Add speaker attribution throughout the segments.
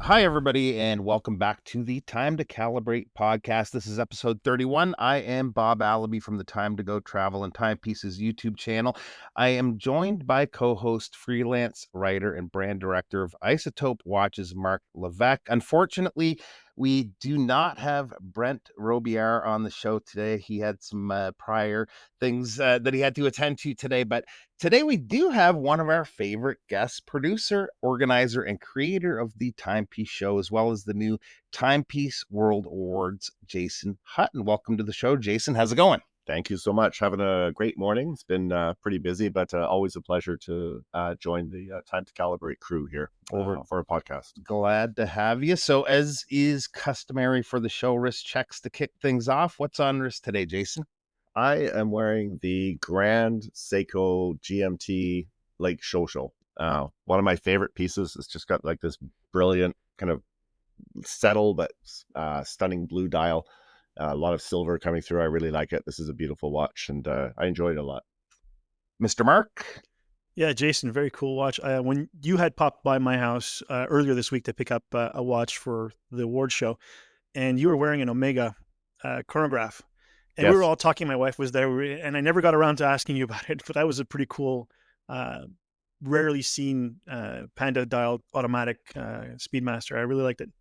Speaker 1: Hi, everybody, and welcome back to the Time to Calibrate podcast. This is episode 31. I am Bob Allaby from the Time to Go Travel and Timepieces YouTube channel. I am joined by co-host, freelance writer, and brand director of Isotope Watches, Mark Levesque. Unfortunately, we do not have Brent Robillard on the show today. He had some prior things that he had to attend to today, but today we do have one of our favorite guests, producer, organizer, and creator of the Timepiece Show, as well as the new Timepiece World Awards, Jason Hutton. Welcome to the show, Jason. How's it going?
Speaker 2: Thank you so much. Having a great morning. It's been pretty busy, but always a pleasure to join the Time to Calibrate crew here for a podcast.
Speaker 1: Glad to have you. So, as is customary for the show, wrist checks to kick things off. What's on wrist today, Jason?
Speaker 2: I am wearing the Grand Seiko GMT Lake Shosho. One of my favorite pieces. It's just got like this brilliant kind of subtle but stunning blue dial. A lot of silver coming through. I really like it. This is a beautiful watch, and I enjoyed it a lot.
Speaker 1: Mr. Mark?
Speaker 3: Yeah, Jason, very cool watch. When you had popped by my house earlier this week to pick up a watch for the award show, and you were wearing an Omega chronograph, and
Speaker 2: Yes.
Speaker 3: we were all talking. My wife was there, and I never got around to asking you about it, but that was a pretty cool, rarely seen Panda dialed automatic Speedmaster. I really liked it.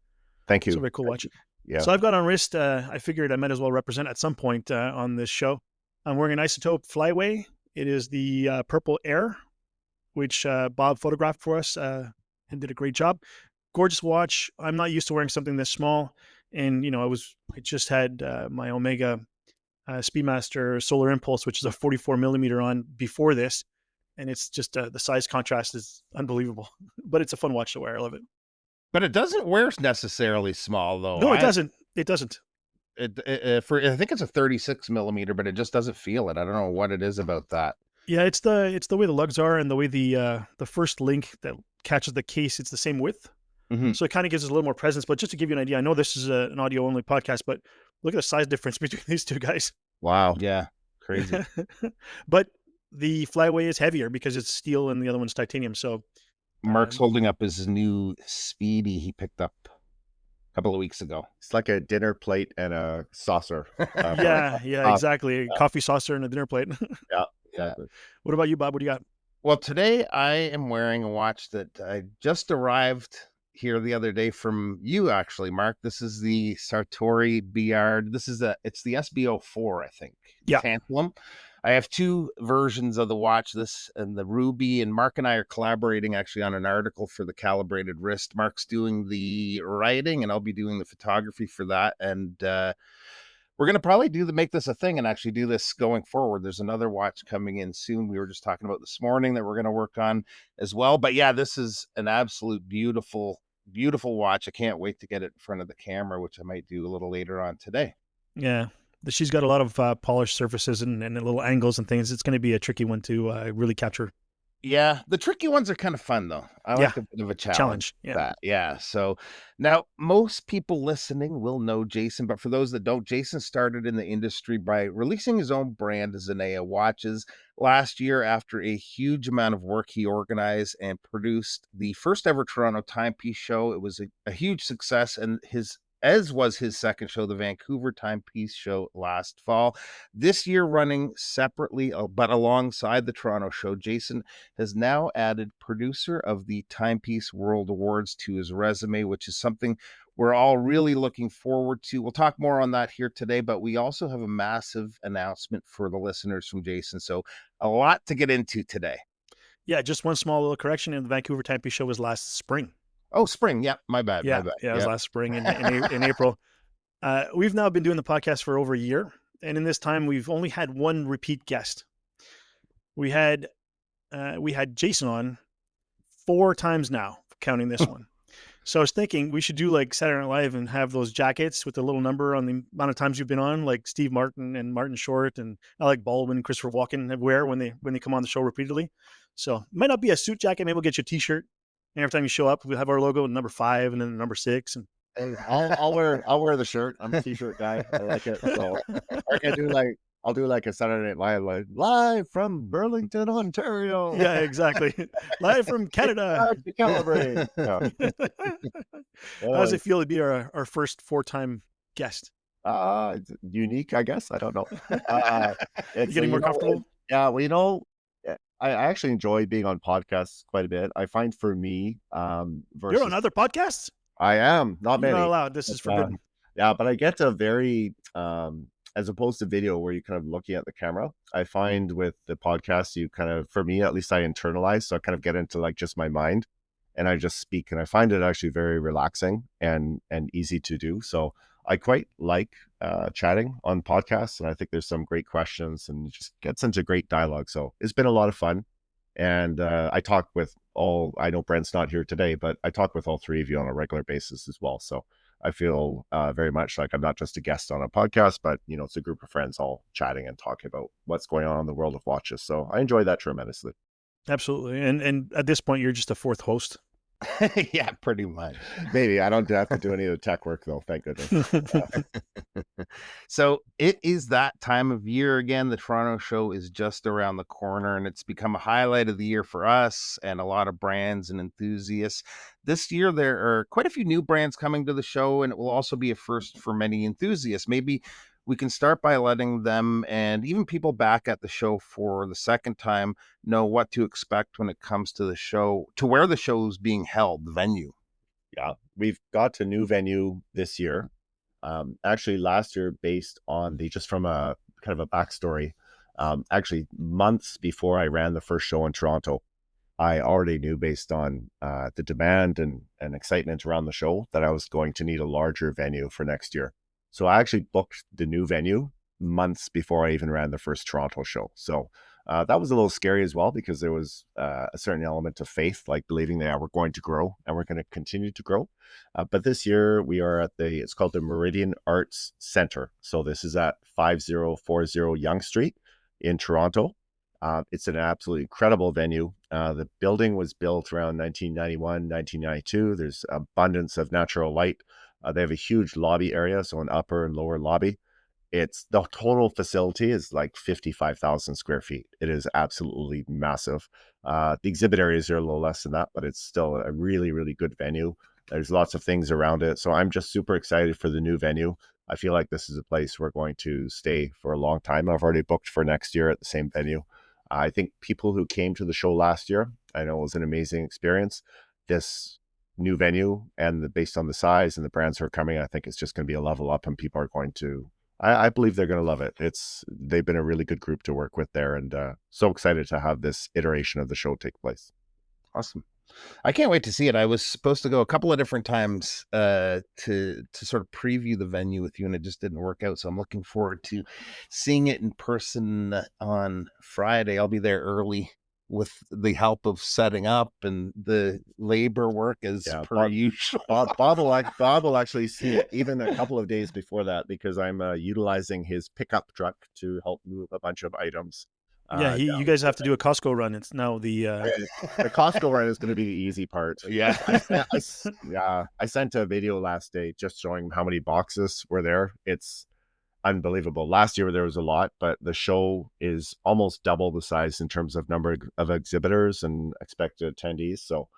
Speaker 2: Thank you.
Speaker 3: It's a very cool watch.
Speaker 2: Yeah.
Speaker 3: So I've got on wrist, I figured I might as well represent at some point on this show. I'm wearing an Isotope Flyway. It is the Purple Air, which Bob photographed for us and did a great job. Gorgeous watch. I'm not used to wearing something this small. And, you know, I just had my Omega Speedmaster Solar Impulse, which is a 44 millimeter on before this. And it's just the size contrast is unbelievable. But it's a fun watch to wear. I love it.
Speaker 1: But it doesn't wear necessarily small, though.
Speaker 3: No, it doesn't. It doesn't.
Speaker 1: I think it's a 36 millimeter, but it just doesn't feel it. I don't know what it is about that.
Speaker 3: Yeah, it's the way the lugs are and the way the first link that catches the case, it's the same width.
Speaker 1: Mm-hmm.
Speaker 3: So it kind of gives us a little more presence. But just to give you an idea, I know this is an audio only podcast, but look at the size difference between these two guys.
Speaker 1: Wow. Yeah. Crazy.
Speaker 3: But the Flyway is heavier because it's steel and the other one's titanium. So
Speaker 1: Mark's holding up his new Speedy he picked up a couple of weeks ago.
Speaker 2: It's like a dinner plate and a saucer.
Speaker 3: Yeah, exactly. A coffee saucer and a dinner plate.
Speaker 2: Yeah.
Speaker 3: What about you, Bob? What do you got?
Speaker 1: Well, today I am wearing a watch that I just arrived here the other day from you, actually, Mark. This is the Sartori Biard. It's the SB04, I think.
Speaker 3: Yeah.
Speaker 1: Tantalum. I have two versions of the watch, this and the Ruby, and Mark and I are collaborating actually on an article for the Calibrated Wrist. Mark's doing the writing and I'll be doing the photography for that. And we're going to probably make this a thing and actually do this going forward. There's another watch coming in soon. We were just talking about this morning that we're going to work on as well. But yeah, this is an absolute beautiful, beautiful watch. I can't wait to get it in front of the camera, which I might do a little later on today.
Speaker 3: Yeah. She's got a lot of polished surfaces and little angles and things. It's going to be a tricky one to really capture.
Speaker 1: Yeah, the tricky ones are kind of fun, though. I like a bit of a challenge. Yeah. So now most people listening will know Jason, but for those that don't, Jason started in the industry by releasing his own brand, Zenea Watches, last year after a huge amount of work. He organized and produced the first ever Toronto Timepiece Show. It was a huge success, and as was his second show, the Vancouver Timepiece Show last fall. This year running separately, but alongside the Toronto show, Jason has now added producer of the Timepiece World Awards to his resume, which is something we're all really looking forward to. We'll talk more on that here today, but we also have a massive announcement for the listeners from Jason. So a lot to get into today.
Speaker 3: Yeah, just one small little correction. And the Vancouver Timepiece Show was last spring.
Speaker 1: Oh, spring. Yeah, my bad.
Speaker 3: Yeah, it was last spring in April. We've now been doing the podcast for over a year. And in this time, we've only had one repeat guest. We had Jason on 4 times now, counting this one. So I was thinking we should do like Saturday Night Live and have those jackets with the little number on the amount of times you've been on, like Steve Martin and Martin Short and Alec Baldwin and Christopher Walken wear when they come on the show repeatedly. So it might not be a suit jacket. Maybe we'll get you a T-shirt. And every time you show up, we'll have our logo, number 5 and then number 6. And
Speaker 2: I'll wear the shirt. I'm a T-shirt guy. I like it. So I can do I'll do like a Saturday Night Live, like, live from Burlington, Ontario.
Speaker 3: Yeah, exactly. Live from Canada.
Speaker 2: To calibrate. Yeah.
Speaker 3: How does it feel to be our first 4-time guest?
Speaker 2: It's unique, I guess. I don't know.
Speaker 3: You getting more comfortable?
Speaker 2: Yeah, well, I actually enjoy being on podcasts quite a bit. I find for me,
Speaker 3: You're on other podcasts?
Speaker 2: I am, not
Speaker 3: You're
Speaker 2: many.
Speaker 3: not allowed. This is forbidden.
Speaker 2: Yeah, but I get a very, as opposed to video where you're kind of looking at the camera, I find with the podcast, you kind of, for me at least, I internalize. So I kind of get into like just my mind and I just speak. And I find it actually very relaxing and easy to do. So I quite like chatting on podcasts. And I think there's some great questions and just gets into great dialogue. So it's been a lot of fun. And I talk with I know Brent's not here today, but I talk with all three of you on a regular basis as well. So I feel very much like I'm not just a guest on a podcast, but, you know, it's a group of friends all chatting and talking about what's going on in the world of watches. So I enjoy that tremendously.
Speaker 3: Absolutely. And at this point, you're just a fourth host.
Speaker 1: Yeah, pretty much.
Speaker 2: Maybe I don't have to do any of the tech work though. Thank goodness.
Speaker 1: So it is that time of year again. The Toronto show is just around the corner and it's become a highlight of the year for us and a lot of brands and enthusiasts. This year, there are quite a few new brands coming to the show, and it will also be a first for many enthusiasts. Maybe we can start by letting them and even people back at the show for the second time know what to expect when it comes to the show, to where the show is being held, the venue.
Speaker 2: Yeah, we've got a new venue this year. Actually, last year, based on just from a kind of a backstory, actually months before I ran the first show in Toronto, I already knew based on the demand and excitement around the show that I was going to need a larger venue for next year. So I actually booked the new venue months before I even ran the first Toronto show. So that was a little scary as well, because there was a certain element of faith, like believing that we're going to grow and we're going to continue to grow. But this year we are at it's called the Meridian Arts Center. So this is at 5040 Yonge Street in Toronto. It's an absolutely incredible venue. The building was built around 1991, 1992. There's abundance of natural light. They have a huge lobby area, so an upper and lower lobby. The total facility is like 55,000 square feet. It is absolutely massive. The exhibit areas are a little less than that, but it's still a really, really good venue. There's lots of things around it. So I'm just super excited for the new venue. I feel like this is a place we're going to stay for a long time. I've already booked for next year at the same venue. I think people who came to the show last year, I know it was an amazing experience. This new venue and based on the size and the brands who are coming, I think it's just going to be a level up, and people are going to, I believe they're going to love it. They've been a really good group to work with there, and so excited to have this iteration of the show take place.
Speaker 1: Awesome. I can't wait to see it. I was supposed to go a couple of different times to sort of preview the venue with you, and it just didn't work out. So I'm looking forward to seeing it in person on Friday. I'll be there early with the help of setting up and the labor work as per usual.
Speaker 2: Bob will actually see it even a couple of days before that, because I'm utilizing his pickup truck to help move a bunch of items.
Speaker 3: You guys have to do a Costco run. It's now the
Speaker 2: Costco run is going to be the easy part.
Speaker 1: Yeah.
Speaker 2: I sent a video last day just showing how many boxes were there. It's unbelievable. Last year there was a lot, but the show is almost double the size in terms of number of exhibitors and expected attendees. So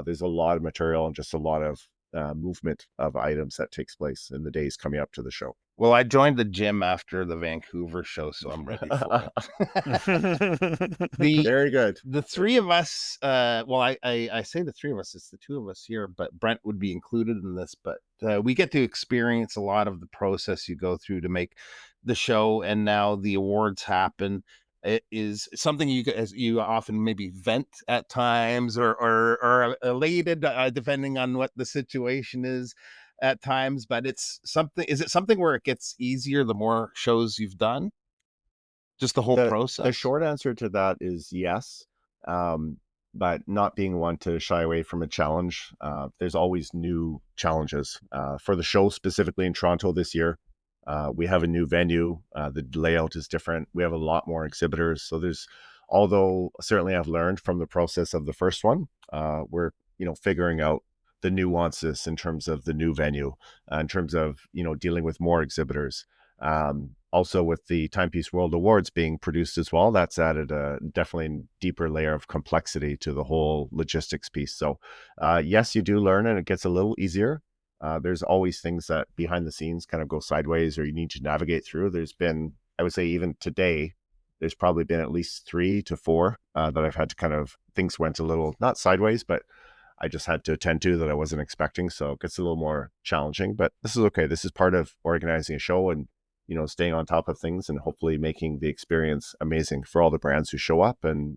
Speaker 2: there's a lot of material and just a lot of movement of items that takes place in the days coming up to the show.
Speaker 1: Well, I joined the gym after the Vancouver show, so I'm ready for it.
Speaker 2: Very good.
Speaker 1: The three of us, I say the three of us, it's the two of us here, but Brent would be included in this, but we get to experience a lot of the process you go through to make the show, and now the awards happen. It is something you often maybe vent at times or elated, depending on what the situation is at times, but is it something where it gets easier the more shows you've done? Just the whole process?
Speaker 2: The short answer to that is yes. But not being one to shy away from a challenge. There's always new challenges. For the show specifically in Toronto this year, we have a new venue. The layout is different. We have a lot more exhibitors. So although certainly I've learned from the process of the first one, we're figuring out the nuances in terms of the new venue, in terms of dealing with more exhibitors. Also, with the Timepiece World Awards being produced as well, that's added a definitely deeper layer of complexity to the whole logistics piece. So, yes, you do learn, and it gets a little easier. There's always things that behind the scenes kind of go sideways, or you need to navigate through. There's been, I would say, even today, there's probably been at least 3 to 4 that I've had to kind of, things went a little, not sideways, but I just had to attend to that I wasn't expecting. So it gets a little more challenging, but this is okay. This is part of organizing a show and, staying on top of things and hopefully making the experience amazing for all the brands who show up and,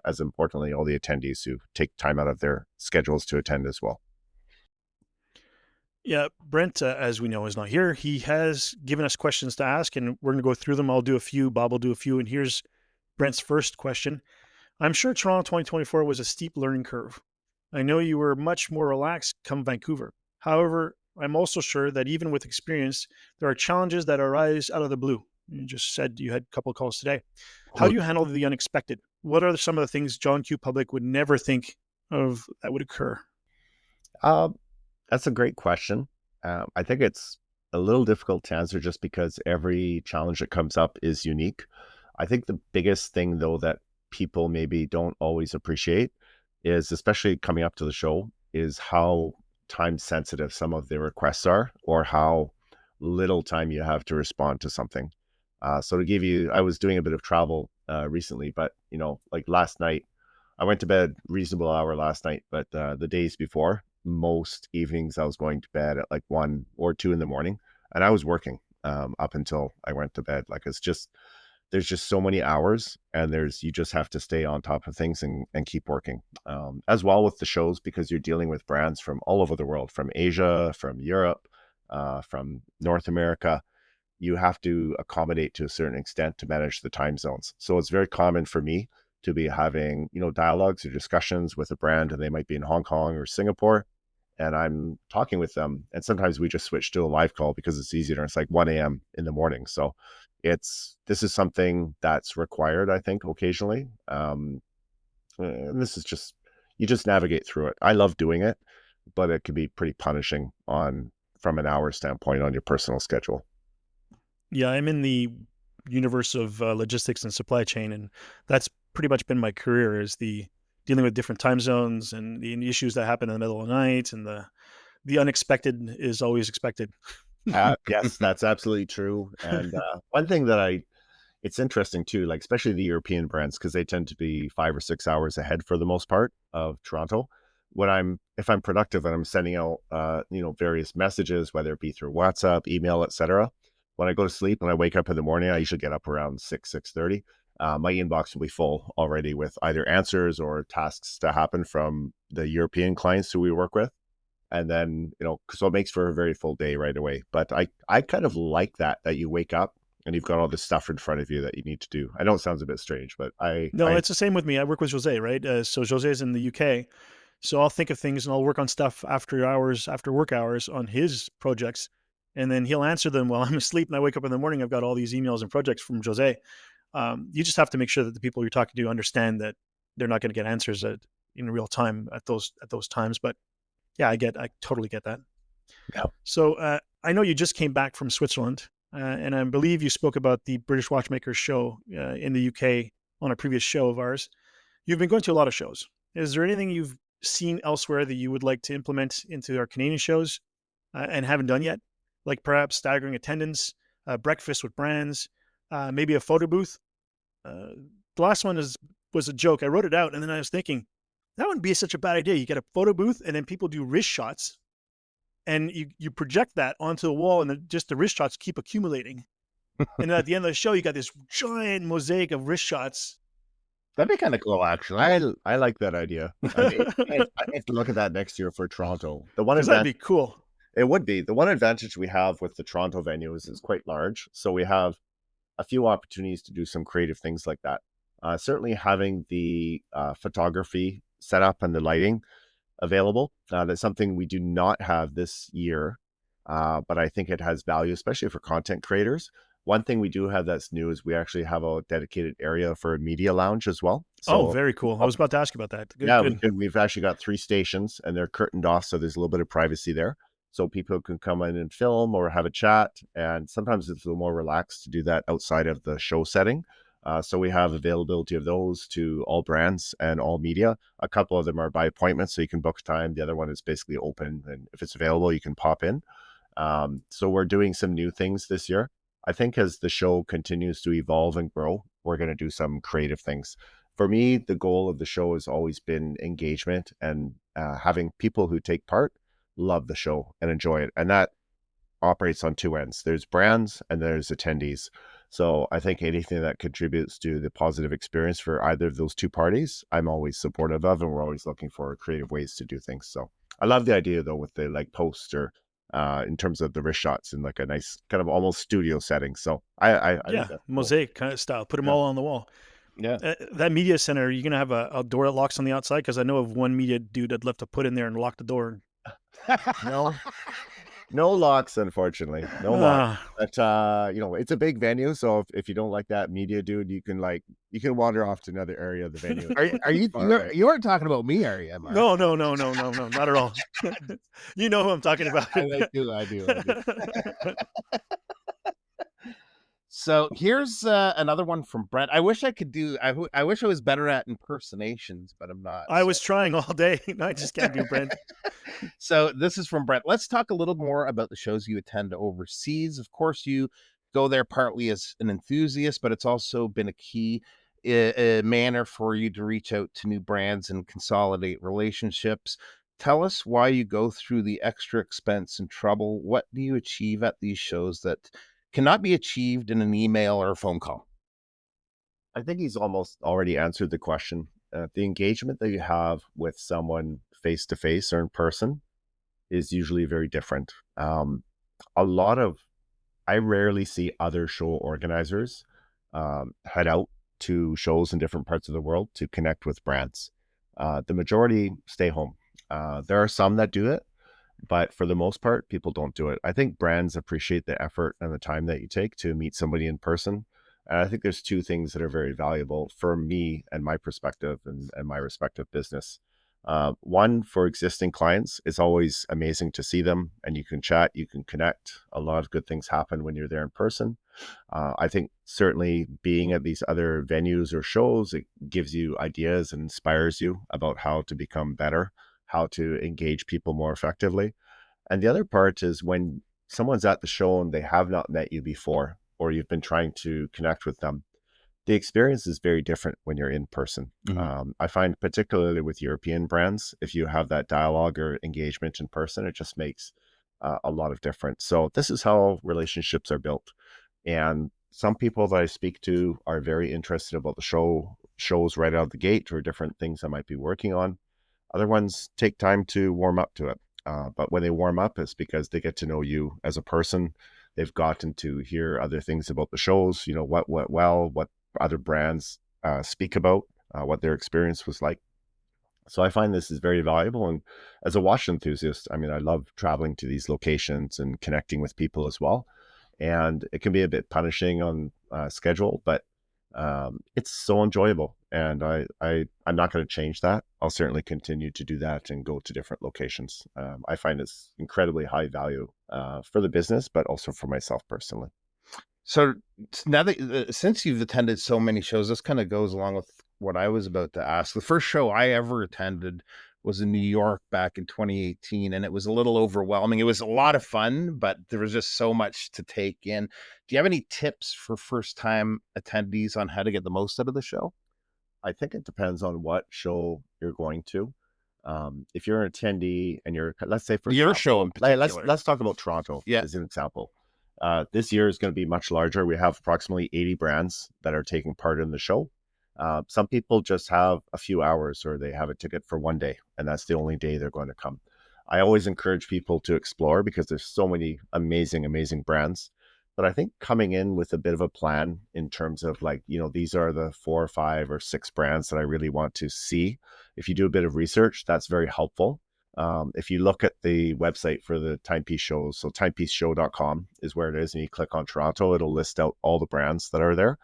Speaker 2: as importantly, all the attendees who take time out of their schedules to attend as well.
Speaker 3: Yeah, Brent, as we know, is not here. He has given us questions to ask, and we're going to go through them. I'll do a few, Bob will do a few, and here's Brent's first question. I'm sure Toronto 2024 was a steep learning curve. I know you were much more relaxed come Vancouver. However, I'm also sure that even with experience, there are challenges that arise out of the blue. You just said you had a couple of calls today. How do you handle the unexpected? What are some of the things John Q. Public would never think of that would occur?
Speaker 2: That's a great question. I think it's a little difficult to answer just because every challenge that comes up is unique. I think the biggest thing, though, that people maybe don't always appreciate is, especially coming up to the show, is how time sensitive some of the requests are, or how little time you have to respond to something. So to give you, I was doing a bit of travel recently, but like last night, I went to bed reasonable hour last night, but the days before, most evenings I was going to bed at like 1 or 2 in the morning, and I was working up until I went to bed. Like, there's just so many hours, and you just have to stay on top of things and keep working. As well with the shows, because you're dealing with brands from all over the world, from Asia, from Europe, from North America. You have to accommodate to a certain extent to manage the time zones. So it's very common for me to be having, dialogues or discussions with a brand, and they might be in Hong Kong or Singapore, and I'm talking with them. And sometimes we just switch to a live call because it's easier. It's like 1 a.m. in the morning. So this is something that's required, I think, occasionally. And this is you just navigate through it. I love doing it, but it can be pretty punishing from an hour standpoint on your personal schedule.
Speaker 3: Yeah, I'm in the universe of logistics and supply chain, and that's pretty much been my career, is the dealing with different time zones and the issues that happen in the middle of the night, and the unexpected is always expected.
Speaker 2: Yes, that's absolutely true. And one thing that it's interesting too, like especially the European brands, because they tend to be 5 or 6 hours ahead for the most part of Toronto. If I'm productive and I'm sending out various messages, whether it be through WhatsApp, email, etc. When I go to sleep and I wake up in the morning, I usually get up around 6:30. My inbox will be full already with either answers or tasks to happen from the European clients who we work with. And then, so it makes for a very full day right away. But I kind of like that you wake up and you've got all this stuff in front of you that you need to do. I know it sounds a bit strange, but
Speaker 3: it's the same with me. I work with Jose, right? So Jose's in the UK. So I'll think of things and I'll work on stuff after work hours on his projects. And then he'll answer them while I'm asleep. And I wake up in the morning, I've got all these emails and projects from Jose. You just have to make sure that the people you're talking to understand that they're not going to get answers in real time at those times. But yeah, I totally get that.
Speaker 2: Yeah.
Speaker 3: So I know you just came back from Switzerland, and I believe you spoke about the British Watchmakers show in the UK on a previous show of ours. You've been going to a lot of shows. Is there anything you've seen elsewhere that you would like to implement into our Canadian shows and haven't done yet? Like perhaps staggering attendance, breakfast with brands, maybe a photo booth. The last one was a joke. I wrote it out, and then I was thinking, that wouldn't be such a bad idea. You get a photo booth, and then people do wrist shots, and you project that onto the wall, and just the wrist shots keep accumulating. And at the end of the show, you got this giant mosaic of wrist shots.
Speaker 1: That'd be kind of cool, actually.
Speaker 2: I like that idea. I have to look at that next year for Toronto.
Speaker 3: That'd be cool.
Speaker 2: It would be. The one advantage we have with the Toronto venue is it's quite large. So we have a few opportunities to do some creative things like that. Certainly having the photography set up and the lighting available. That's something we do not have this year, but I think it has value, especially for content creators. One thing we do have that's new is we actually have a dedicated area for a media lounge as well.
Speaker 3: So, very cool. I was about to ask about that.
Speaker 2: Good. We've actually got 3 stations, and they're curtained off, so there's a little bit of privacy there. so people can come in and film or have a chat. And sometimes it's a little more relaxed to do that outside of the show setting. So we have availability of those to all brands and all media. A couple of them are by appointment, so you can book time. The other one is basically open, and if it's available, you can pop in. So we're doing some new things this year. I think as the show continues to evolve and grow, we're going to do some creative things. For me, the goal of the show has always been engagement and having people who take part love the show and enjoy it. And that operates on two ends. There's brands and there's attendees. So I think anything that contributes to the positive experience for either of those two parties, I'm always supportive of, and we're always looking for creative ways to do things. So I love the idea though with the like poster in terms of the wrist shots in like a nice kind of almost studio setting. So I
Speaker 3: yeah, mosaic kind of style. Put them all on the wall.
Speaker 1: Yeah.
Speaker 3: That media center, are you going to have a door that locks on the outside? Because I know of one media dude I'd love to put in there and lock the door.
Speaker 2: No locks, unfortunately. No locks. But it's a big venue, so if you don't like that media dude, you can wander off to another area of the venue.
Speaker 1: You aren't talking about me, are you, Mark?
Speaker 3: No, not at all. You know who I'm talking about.
Speaker 1: I do. So here's another one from Brent. I wish I could do. I wish I was better at impersonations, but I'm not.
Speaker 3: I was trying all day. No, I just can't do Brent.
Speaker 1: So this is from Brent. Let's talk a little more about the shows you attend overseas. Of course, you go there partly as an enthusiast, but it's also been a key manner for you to reach out to new brands and consolidate relationships. Tell us why you go through the extra expense and trouble. What do you achieve at these shows that cannot be achieved in an email or a phone call?
Speaker 2: I think he's almost already answered the question. The engagement that you have with someone face to face or in person is usually very different. I rarely see other show organizers head out to shows in different parts of the world to connect with brands. The majority stay home. There are some that do it, but for the most part, people don't do it. I think brands appreciate the effort and the time that you take to meet somebody in person. And I think there's two things that are very valuable for me and my perspective and my respective business. One, for existing clients, it's always amazing to see them and you can chat, you can connect. A lot of good things happen when you're there in person. I think certainly being at these other venues or shows, it gives you ideas and inspires you about how to become better, how to engage people more effectively. And the other part is when someone's at the show and they have not met you before, or you've been trying to connect with them, the experience is very different when you're in person. Mm-hmm. I find particularly with European brands, if you have that dialogue or engagement in person, it just makes a lot of difference. So this is how relationships are built. And some people that I speak to are very interested about the shows right out of the gate or different things I might be working on. Other ones take time to warm up to it. But when they warm up, it's because they get to know you as a person. They've gotten to hear other things about the shows, what went well, what other brands speak about, what their experience was like. So I find this is very valuable. And as a watch enthusiast, I love traveling to these locations and connecting with people as well. And it can be a bit punishing on schedule, but it's so enjoyable. And I'm not going to change that. I'll certainly continue to do that and go to different locations. I find it's incredibly high value for the business, but also for myself personally.
Speaker 1: So now that since you've attended so many shows, this kind of goes along with what I was about to ask. The first show I ever attended was in New York back in 2018, and it was a little overwhelming. It was a lot of fun, but there was just so much to take in. Do you have any tips for first-time attendees on how to get the most out of the show?
Speaker 2: I think it depends on what show you're going to. If you're an attendee and let's say for
Speaker 1: your show in particular,
Speaker 2: let's talk about Toronto as an example. This year is going to be much larger. We have approximately 80 brands that are taking part in the show. Some people just have a few hours or they have a ticket for one day, and that's the only day they're going to come. I always encourage people to explore because there's so many amazing, amazing brands. But I think coming in with a bit of a plan in terms of these are the 4 or 5 or 6 brands that I really want to see. If you do a bit of research, that's very helpful. If you look at the website for the Timepiece shows, so timepieceshow.com is where it is, and you click on Toronto, it'll list out all the brands that are there,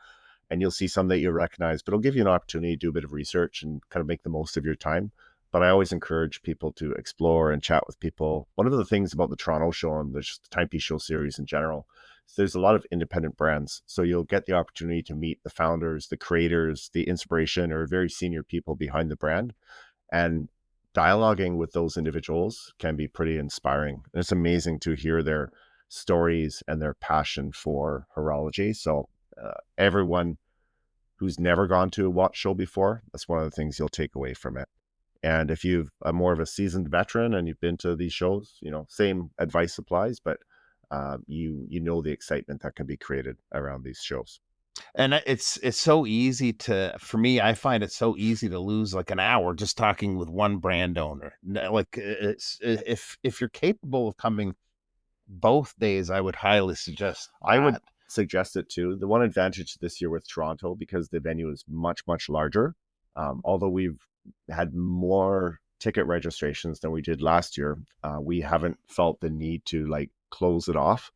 Speaker 2: and you'll see some that you recognize, but it'll give you an opportunity to do a bit of research and kind of make the most of your time. but I always encourage people to explore and chat with people. One of the things about the Toronto show and the Timepiece Show series in general is there's a lot of independent brands. So you'll get the opportunity to meet the founders, the creators, the inspiration, or very senior people behind the brand. And dialoguing with those individuals can be pretty inspiring. And it's amazing to hear their stories and their passion for horology. So everyone who's never gone to a watch show before, that's one of the things you'll take away from it. And if you've a more of a seasoned veteran and you've been to these shows, same advice applies, but you know the excitement that can be created around these shows.
Speaker 1: And it's so easy for me, I find it so easy to lose like an hour just talking with one brand owner. Like if you're capable of coming both days, I would highly suggest that.
Speaker 2: I would suggest it too. The one advantage this year with Toronto, because the venue is much, much larger, although we've had more ticket registrations than we did last year, we haven't felt the need to like close it off.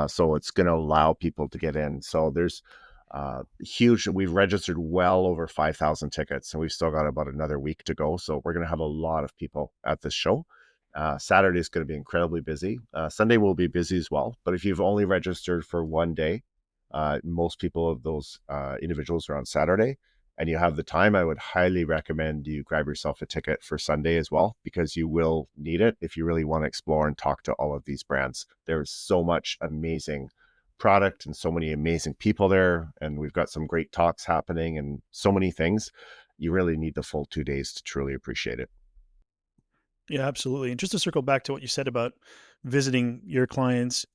Speaker 2: So it's going to allow people to get in. So there's huge, we've registered well over 5,000 tickets, and we've still got about another week to go. So we're going to have a lot of people at this show. Saturday is going to be incredibly busy. Sunday will be busy as well. But if you've only registered for one day, most people of those individuals are on Saturday, and you have the time, I would highly recommend you grab yourself a ticket for Sunday as well, because you will need it if you really want to explore and talk to all of these brands. There's so much amazing product and so many amazing people there, and we've got some great talks happening and so many things. You really need the full 2 days to truly appreciate it.
Speaker 3: Yeah, absolutely. And just to circle back to what you said about visiting your clients,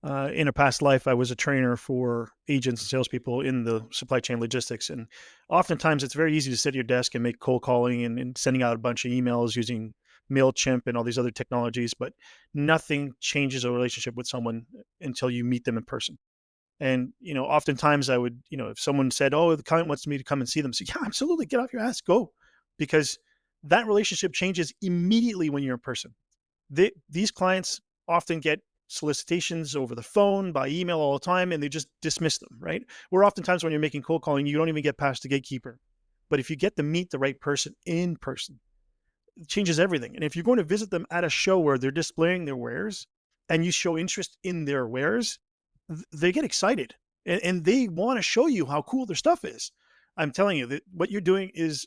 Speaker 3: in a past life, I was a trainer for agents and salespeople in the supply chain logistics. And oftentimes it's very easy to sit at your desk and make cold calling and sending out a bunch of emails using MailChimp and all these other technologies, but nothing changes a relationship with someone until you meet them in person. And, oftentimes I would, if someone said, oh, the client wants me to come and see them, say, yeah, absolutely. Get off your ass, go. Because that relationship changes immediately when you're in person. These clients often get solicitations over the phone, by email all the time, and they just dismiss them, right? Where oftentimes when you're making cold calling, you don't even get past the gatekeeper. But if you get to meet the right person in person, it changes everything. And if you're going to visit them at a show where they're displaying their wares and you show interest in their wares, they get excited and they want to show you how cool their stuff is. I'm telling you that what you're doing is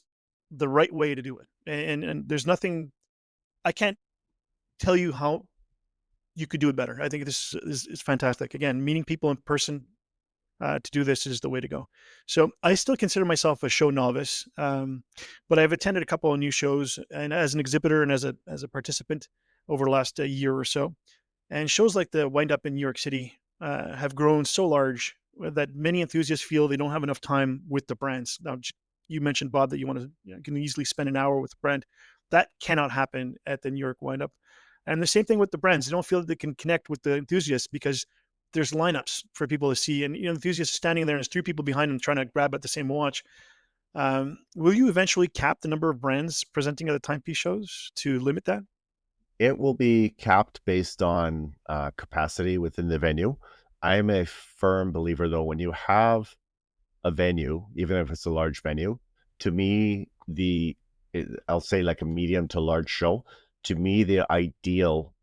Speaker 3: the right way to do it. And there's nothing, I can't tell you how you could do it better. I think this is fantastic. Again, meeting people in person to do this is the way to go. So I still consider myself a show novice, but I've attended a couple of new shows, and as an exhibitor and as a participant over the last year or so. And shows like the Wind Up in New York City have grown so large that many enthusiasts feel they don't have enough time with the brands. Now, you mentioned, Bob, that you can easily spend an hour with a brand. That cannot happen at the New York Wind Up. And the same thing with the brands. They don't feel that they can connect with the enthusiasts because there's lineups for people to see. And enthusiasts standing there and there's 3 people behind them trying to grab at the same watch. Will you eventually cap the number of brands presenting at the Timepiece shows to limit that?
Speaker 2: It will be capped based on capacity within the venue. I'm a firm believer, though, when you have a venue, even if it's a large venue, to me, I'll say like a medium to large show, to me, the ideal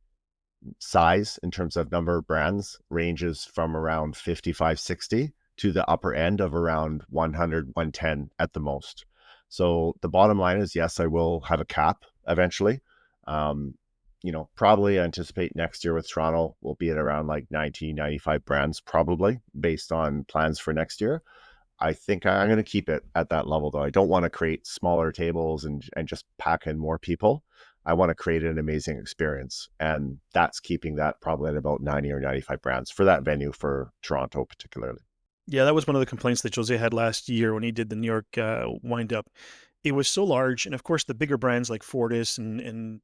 Speaker 2: size in terms of number of brands ranges from around 55, 60 to the upper end of around 100, 110 at the most. So the bottom line is, yes, I will have a cap eventually. Probably anticipate next year with Toronto, we'll be at around like 90, 95 brands, probably based on plans for next year. I think I'm going to keep it at that level, though. I don't want to create smaller tables and just pack in more people. I want to create an amazing experience. And that's keeping that probably at about 90 or 95 brands for that venue for Toronto particularly.
Speaker 3: Yeah, that was one of the complaints that Jose had last year when he did the New York Wind Up. It was so large. And of course, the bigger brands like Fortis and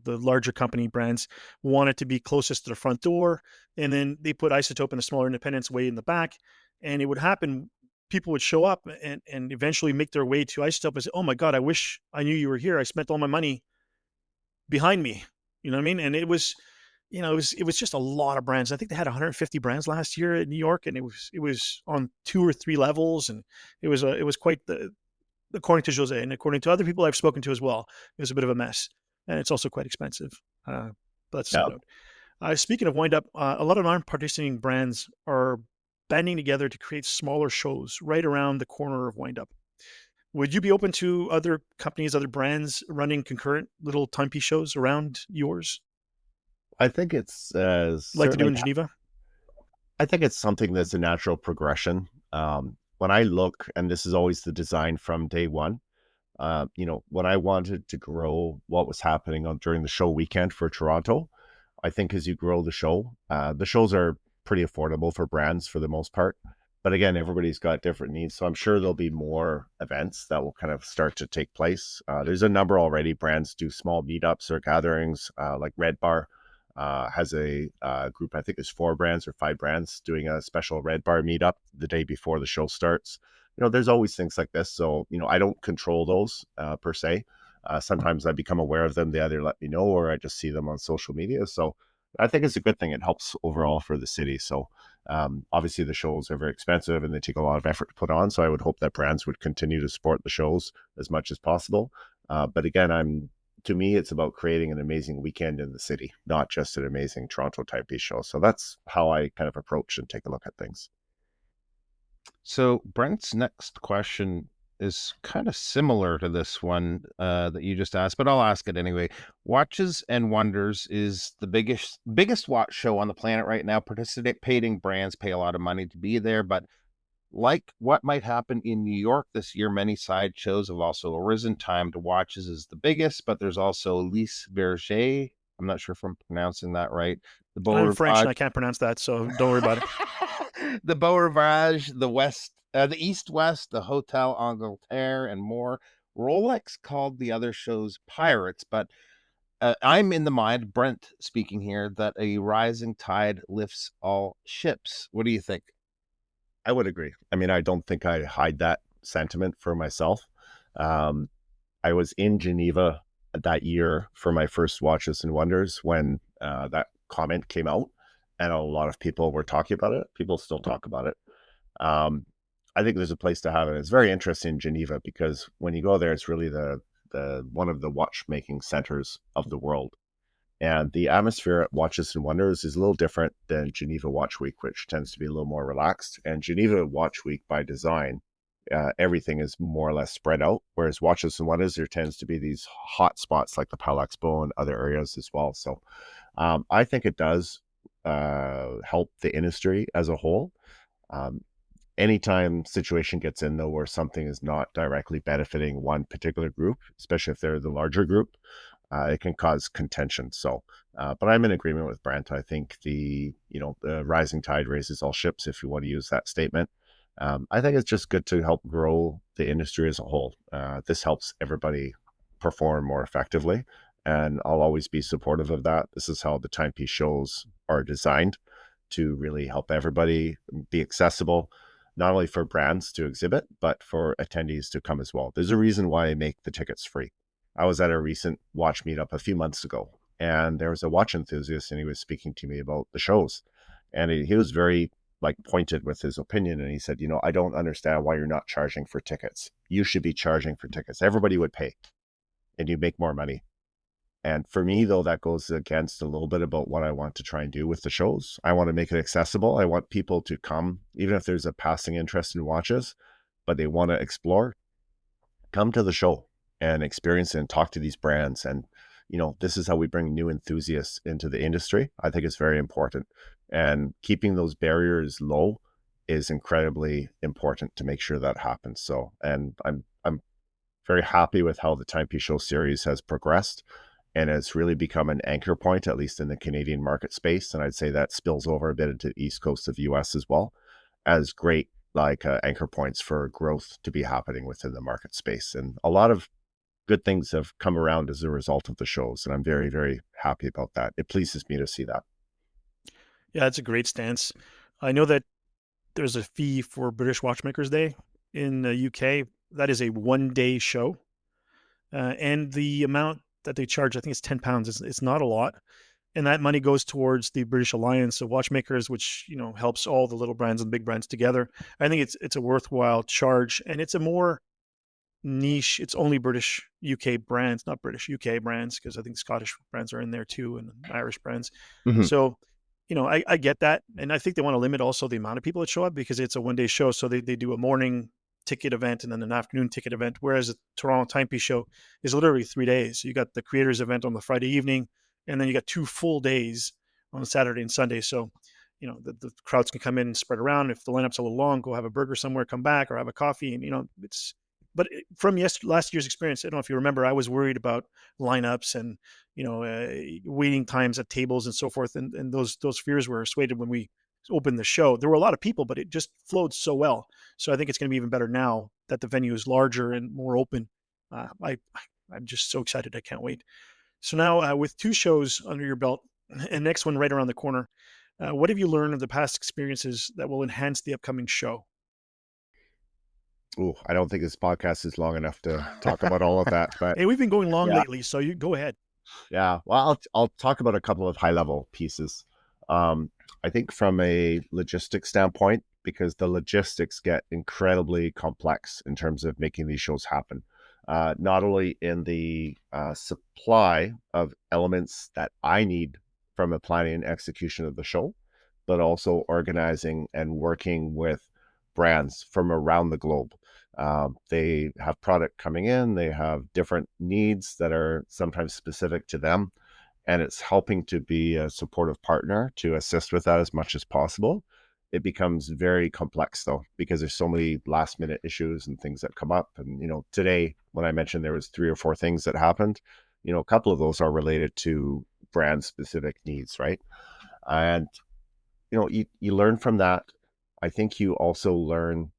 Speaker 3: the larger company brands wanted to be closest to the front door. And then they put Isotope and the smaller independents way in the back. And it would happen, people would show up and eventually make their way to Isotope and say, oh my God, I wish I knew you were here. I spent all my money behind me. You know what I mean? And it was just a lot of brands. I think they had 150 brands last year in New York, and it was on 2 or 3 levels, and it was quite the according to Jose and according to other people I've spoken to as well, it was a bit of a mess, and it's also quite expensive. But that's a side note. Speaking of wind up, a lot of non-participating brands are banding together to create smaller shows right around the corner of wind up. Would you be open to other companies, other brands running concurrent little timepiece shows around yours?
Speaker 2: I think it's
Speaker 3: like to do in Geneva.
Speaker 2: I think it's something that's a natural progression. When I look, and this is always the design from day one, when I wanted to grow what was happening during the show weekend for Toronto, I think as you grow the shows are pretty affordable for brands for the most part. But again, everybody's got different needs. So I'm sure there'll be more events that will kind of start to take place. There's a number already. Brands do small meetups or gatherings, like Red Bar has a group, I think there's 4 brands or 5 brands doing a special Red Bar meetup the day before the show starts. There's always things like this. So, I don't control those per se. Sometimes I become aware of them. They either let me know or I just see them on social media. So I think it's a good thing. It helps overall for the city. So obviously the shows are very expensive and they take a lot of effort to put on. So I would hope that brands would continue to support the shows as much as possible. But again, to me, it's about creating an amazing weekend in the city, not just an amazing Toronto Timepiece show. So that's how I kind of approach and take a look at things.
Speaker 1: So Brent's next question is kind of similar to this one that you just asked, but I'll ask it anyway. Watches and Wonders is the biggest watch show on the planet right now. Participating brands pay a lot of money to be there, but like what might happen in New York this year, many side shows have also arisen. Time to Watches is the biggest, but there's also Les Vergers. I'm not sure if I'm pronouncing that right.
Speaker 3: I'm French and I can't pronounce that, so don't worry about it.
Speaker 1: The Beau Rivage, the East West, the Hotel Angleterre, and more. Rolex called the other shows pirates, but I'm in the mind, Brent speaking here, that a rising tide lifts all ships. What do you think?
Speaker 2: I would agree. I mean, I don't think I hide that sentiment for myself. I was in Geneva that year for my first Watches and Wonders when that comment came out, and a lot of people were talking about it. People still talk about it. I think there's a place to have it. It's very interesting in Geneva because when you go there, it's really the one of the watchmaking centers of the world. And the atmosphere at Watches and Wonders is a little different than Geneva Watch Week, which tends to be a little more relaxed. And Geneva Watch Week, by design, everything is more or less spread out. Whereas Watches and Wonders, there tends to be these hot spots like the Pal Expo and other areas as well. So I think it does help the industry as a whole. Anytime situation gets in, though, where something is not directly benefiting one particular group, especially if they're the larger group, it can cause contention. So, but I'm in agreement with Brent. I think the rising tide raises all ships, if you want to use that statement. I think it's just good to help grow the industry as a whole. This helps everybody perform more effectively, and I'll always be supportive of that. This is how the timepiece shows are designed, to really help everybody be accessible, not only for brands to exhibit, but for attendees to come as well. There's a reason why I make the tickets free. I was at a recent watch meetup a few months ago, and there was a watch enthusiast, and he was speaking to me about the shows. And he was very pointed with his opinion. And he said, I don't understand why you're not charging for tickets. You should be charging for tickets. Everybody would pay and you make more money. And for me, though, that goes against a little bit about what I want to try and do with the shows. I want to make it accessible. I want people to come, even if there's a passing interest in watches, but they want to explore, come to the show and experience it and talk to these brands. And, this is how we bring new enthusiasts into the industry. I think it's very important. And keeping those barriers low is incredibly important to make sure that happens. So, and I'm very happy with how the Timepiece Show series has progressed. And it's really become an anchor point, at least in the Canadian market space. And I'd say that spills over a bit into the East Coast of the US as well, as great anchor points for growth to be happening within the market space. And a lot of good things have come around as a result of the shows. And I'm very, very happy about that. It pleases me to see that.
Speaker 3: Yeah, that's a great stance. I know that there's a fee for British Watchmakers Day in the UK. That is a one-day show. And the amount that they charge, I think it's £10. It's not a lot. And that money goes towards the British Alliance of Watchmakers, which, helps all the little brands and big brands together. I think it's a worthwhile charge, and it's a more niche. It's only British, UK brands, not British, UK brands, because I think Scottish brands are in there too, and Irish brands.
Speaker 1: Mhm.
Speaker 3: So, I get that. And I think they want to limit also the amount of people that show up, because it's a one-day show. So they do a morning ticket event and then an afternoon ticket event, whereas the Toronto Timepiece Show is literally 3 days. You got the creators event on the Friday evening, and then you got 2 full days on Saturday and Sunday. So, the crowds can come in and spread around. If the lineup's a little long, go have a burger somewhere, come back, or have a coffee. And, but from last year's experience, I don't know if you remember, I was worried about lineups and, waiting times at tables and so forth. And those fears were assuaded when we opened the show. There were a lot of people, but it just flowed so well. So I think it's going to be even better now that the venue is larger and more open. I'm just so excited. I can't wait. So now with 2 shows under your belt and next one right around the corner, what have you learned of the past experiences that will enhance the upcoming show?
Speaker 2: Oh, I don't think this podcast is long enough to talk about all of that. But
Speaker 3: hey, we've been going long lately, so you go ahead.
Speaker 2: Yeah, well, I'll talk about a couple of high level pieces. I think from a logistics standpoint, because the logistics get incredibly complex in terms of making these shows happen. Not only in the supply of elements that I need from a planning and execution of the show, but also organizing and working with brands from around the globe. They have product coming in, they have different needs that are sometimes specific to them, and it's helping to be a supportive partner to assist with that as much as possible. It becomes very complex though, because there's so many last minute issues and things that come up. And, today when I mentioned there was 3 or 4 things that happened, a couple of those are related to brand specific needs, right? And, you learn from that. I think you also learn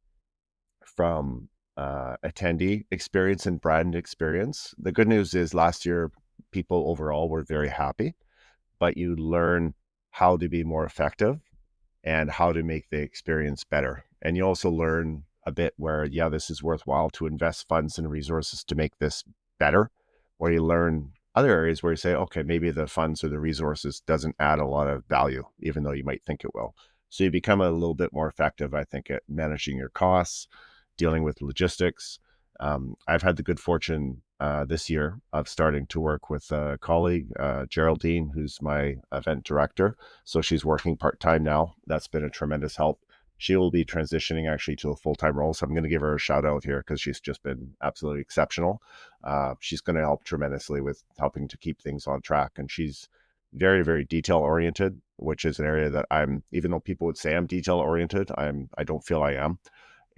Speaker 2: from attendee experience and brand experience. The good news is last year, people overall were very happy, but you learn how to be more effective and how to make the experience better. And you also learn a bit where, this is worthwhile to invest funds and resources to make this better, or you learn other areas where you say, okay, maybe the funds or the resources doesn't add a lot of value, even though you might think it will. So you become a little bit more effective, I think, at managing your costs, dealing with logistics. I've had the good fortune this year of starting to work with a colleague, Geraldine, who's my event director. So she's working part-time now. That's been a tremendous help. She will be transitioning actually to a full-time role. So I'm going to give her a shout out here because she's just been absolutely exceptional. She's going to help tremendously with helping to keep things on track. And she's very, very detail oriented, which is an area that even though people would say I'm detail oriented, I don't feel I am.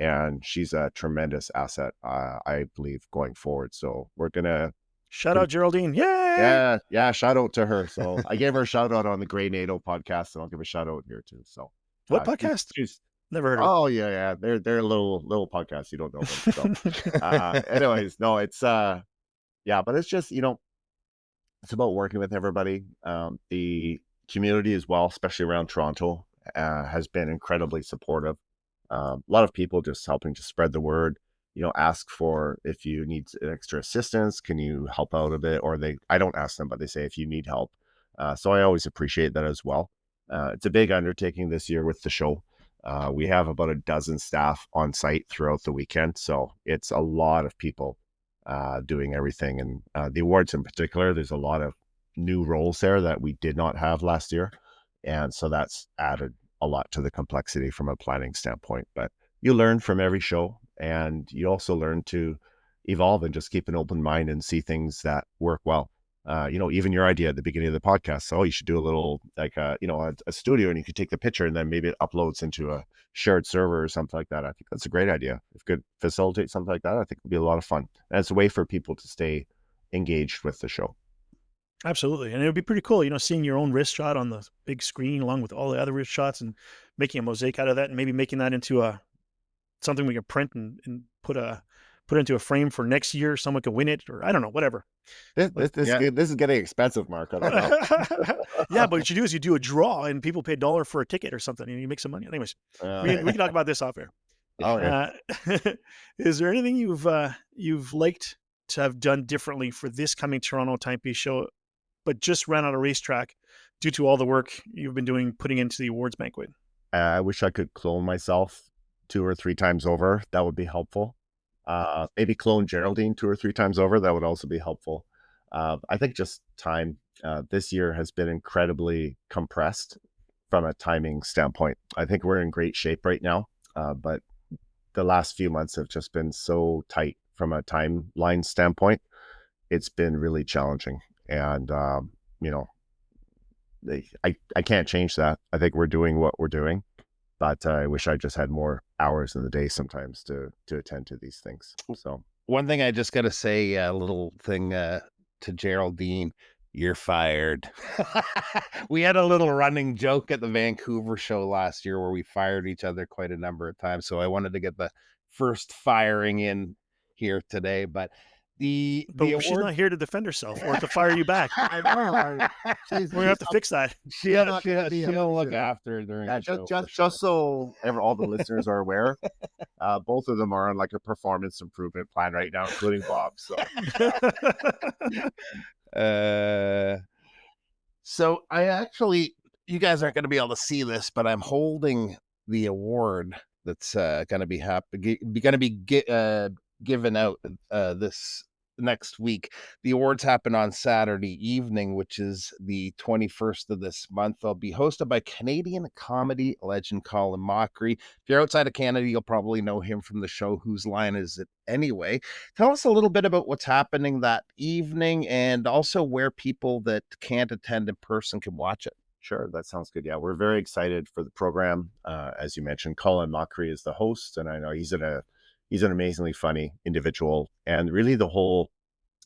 Speaker 2: And she's a tremendous asset, I believe, going forward. So we're going to
Speaker 3: shout out Geraldine. Yay!
Speaker 2: Yeah. Shout out to her. So I gave her a shout out on the Grey NATO podcast, and I'll give a shout out here too. So
Speaker 3: what podcast?
Speaker 2: She's
Speaker 3: never heard of it.
Speaker 2: Oh yeah. They're a little podcast. You don't know them. So anyways, no, it's but it's just, it's about working with everybody. The community as well, especially around Toronto, has been incredibly supportive. A lot of people just helping to spread the word, ask for if you need extra assistance, can you help out a bit? Or I don't ask them, but they say if you need help. So I always appreciate that as well. It's a big undertaking this year with the show. We have about a dozen staff on site throughout the weekend. So it's a lot of people doing everything. And the awards in particular, there's a lot of new roles there that we did not have last year. And so that's added a lot to the complexity from a planning standpoint. But you learn from every show, and you also learn to evolve and just keep an open mind and see things that work well. Even your idea at the beginning of the podcast, so you should do a little a studio, and you could take the picture and then maybe it uploads into a shared server or something like that. I think that's a great idea. If you could facilitate something like that, I think it would be a lot of fun. And it's a way for people to stay engaged with the show.
Speaker 3: Absolutely. And it would be pretty cool, seeing your own wrist shot on the big screen along with all the other wrist shots and making a mosaic out of that, and maybe making that into something we can print and put into a frame for next year. Someone could win it, or I don't know, whatever.
Speaker 2: This is getting expensive, Mark. I don't know.
Speaker 3: Yeah, but what you do is you do a draw and people pay $1 for a ticket or something and you make some money. Anyways, we can talk about this off air.
Speaker 2: Oh, yeah.
Speaker 3: Is there anything you've liked to have done differently for this coming Toronto Timepiece Show, but just ran out of racetrack due to all the work you've been doing putting into the awards banquet?
Speaker 2: I wish I could clone myself 2 or 3 times over. That would be helpful. Maybe clone Geraldine 2 or 3 times over. That would also be helpful. I think just time this year has been incredibly compressed from a timing standpoint. I think we're in great shape right now, but the last few months have just been so tight from a timeline standpoint. It's been really challenging. And, I can't change that. I think we're doing what we're doing, but I wish I just had more hours in the day sometimes to attend to these things. So
Speaker 1: one thing I just got to say, a little thing to Geraldine, you're fired. We had a little running joke at the Vancouver show last year where we fired each other quite a number of times. So I wanted to get the first firing in here today, but she's
Speaker 3: not here to defend herself or to fire you back. We're gonna have to fix that.
Speaker 1: She'll look after her during the show.
Speaker 2: Just so all the listeners are aware, both of them are on like a performance improvement plan right now, including Bob.
Speaker 1: So I actually, you guys aren't going to be able to see this, but I'm holding the award that's going to be given out this next week. The awards happen on Saturday evening, which is the 21st of this month. They'll be hosted by Canadian comedy legend Colin Mockery. If you're outside of Canada, you'll probably know him from the show Whose Line Is It Anyway? Tell us a little bit about what's happening that evening and also where people that can't attend in person can watch it.
Speaker 2: Sure, that sounds good. Yeah, we're very excited for the program. As you mentioned, Colin Mockery is the host, and I know he's an amazingly funny individual. And really the whole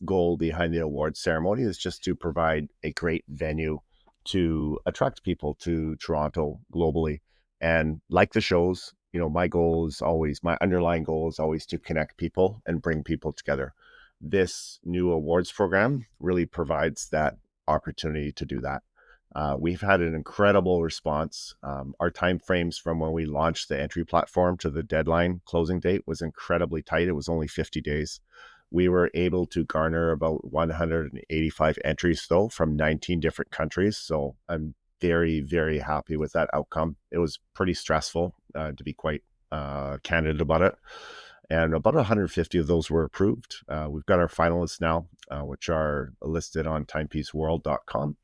Speaker 2: goal behind the awards ceremony is just to provide a great venue to attract people to Toronto globally. And like the shows, my underlying goal is always to connect people and bring people together. This new awards program really provides that opportunity to do that. We've had an incredible response. Our time frames from when we launched the entry platform to the deadline closing date was incredibly tight. It was only 50 days. We were able to garner about 185 entries, though, from 19 different countries. So I'm very, very happy with that outcome. It was pretty stressful, to be quite candid about it. And about 150 of those were approved. We've got our finalists now, which are listed on timepieceworld.com.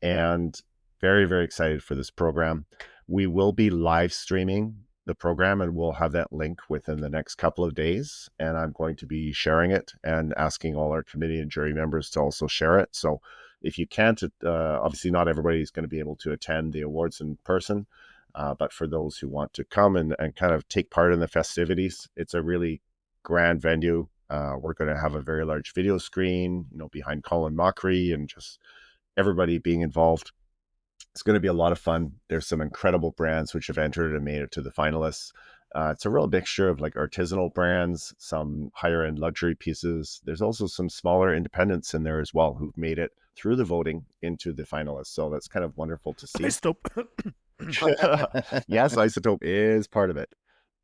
Speaker 2: And very, very excited for this program. We will be live streaming the program, and we'll have that link within the next couple of days. And I'm going to be sharing it and asking all our committee and jury members to also share it. So if you can't, obviously not everybody is going to be able to attend the awards in person, but for those who want to come and kind of take part in the festivities, it's a really grand venue. We're going to have a very large video screen, behind Colin Mockery and just everybody being involved. It's going to be a lot of fun. There's some incredible brands which have entered and made it to the finalists. It's a real mixture of like artisanal brands, some higher end luxury pieces. There's also some smaller independents in there as well who've made it through the voting into the finalists. So that's kind of wonderful to see.
Speaker 3: Isotope.
Speaker 2: Yes, Isotope is part of it.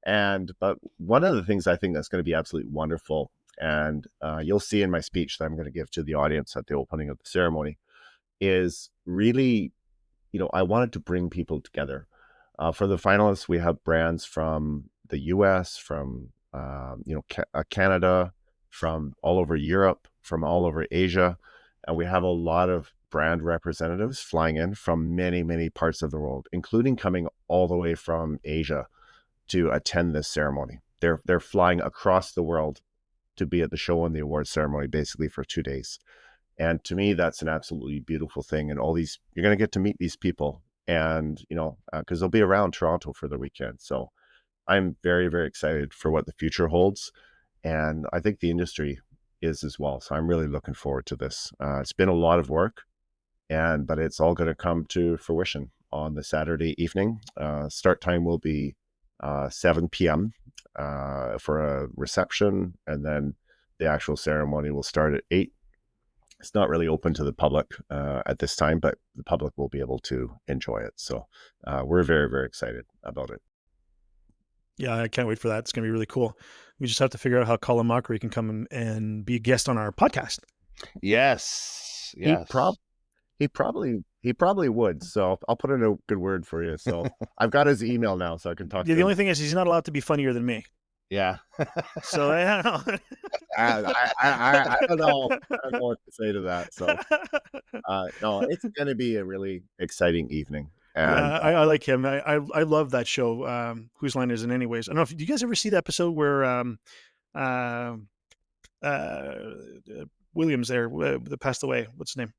Speaker 2: But one of the things I think that's going to be absolutely wonderful, and you'll see in my speech that I'm going to give to the audience at the opening of the ceremony, is really, I wanted to bring people together. For the finalists, we have brands from the US, from, Canada, from all over Europe, from all over Asia. And we have a lot of brand representatives flying in from many, many parts of the world, including coming all the way from Asia to attend this ceremony. They're flying across the world to be at the show and the awards ceremony, basically for 2 days. And to me, that's an absolutely beautiful thing. And you're going to get to meet these people and, because they'll be around Toronto for the weekend. So I'm very, very excited for what the future holds. And I think the industry is as well. So I'm really looking forward to this. It's been a lot of work, but it's all going to come to fruition on the Saturday evening. Start time will be 7 p.m. For a reception. And then the actual ceremony will start at 8. It's not really open to the public at this time, but the public will be able to enjoy it. So we're very, very excited about it.
Speaker 3: Yeah, I can't wait for that. It's going to be really cool. We just have to figure out how Colin Mockery can come and be a guest on our podcast.
Speaker 1: Yes.
Speaker 2: He probably would. So I'll put in a good word for you. So I've got his email now, so I can talk to him.
Speaker 3: The only thing is he's not allowed to be funnier than me.
Speaker 1: Yeah.
Speaker 3: So I don't know.
Speaker 2: I don't know. I don't know what to say to that. So no, it's going to be a really exciting evening. And
Speaker 3: Yeah, I like him. I love that show. Whose Line Is It Anyways? I don't know if do you guys ever see the episode where uh, uh, Williams there that passed away. What's his name?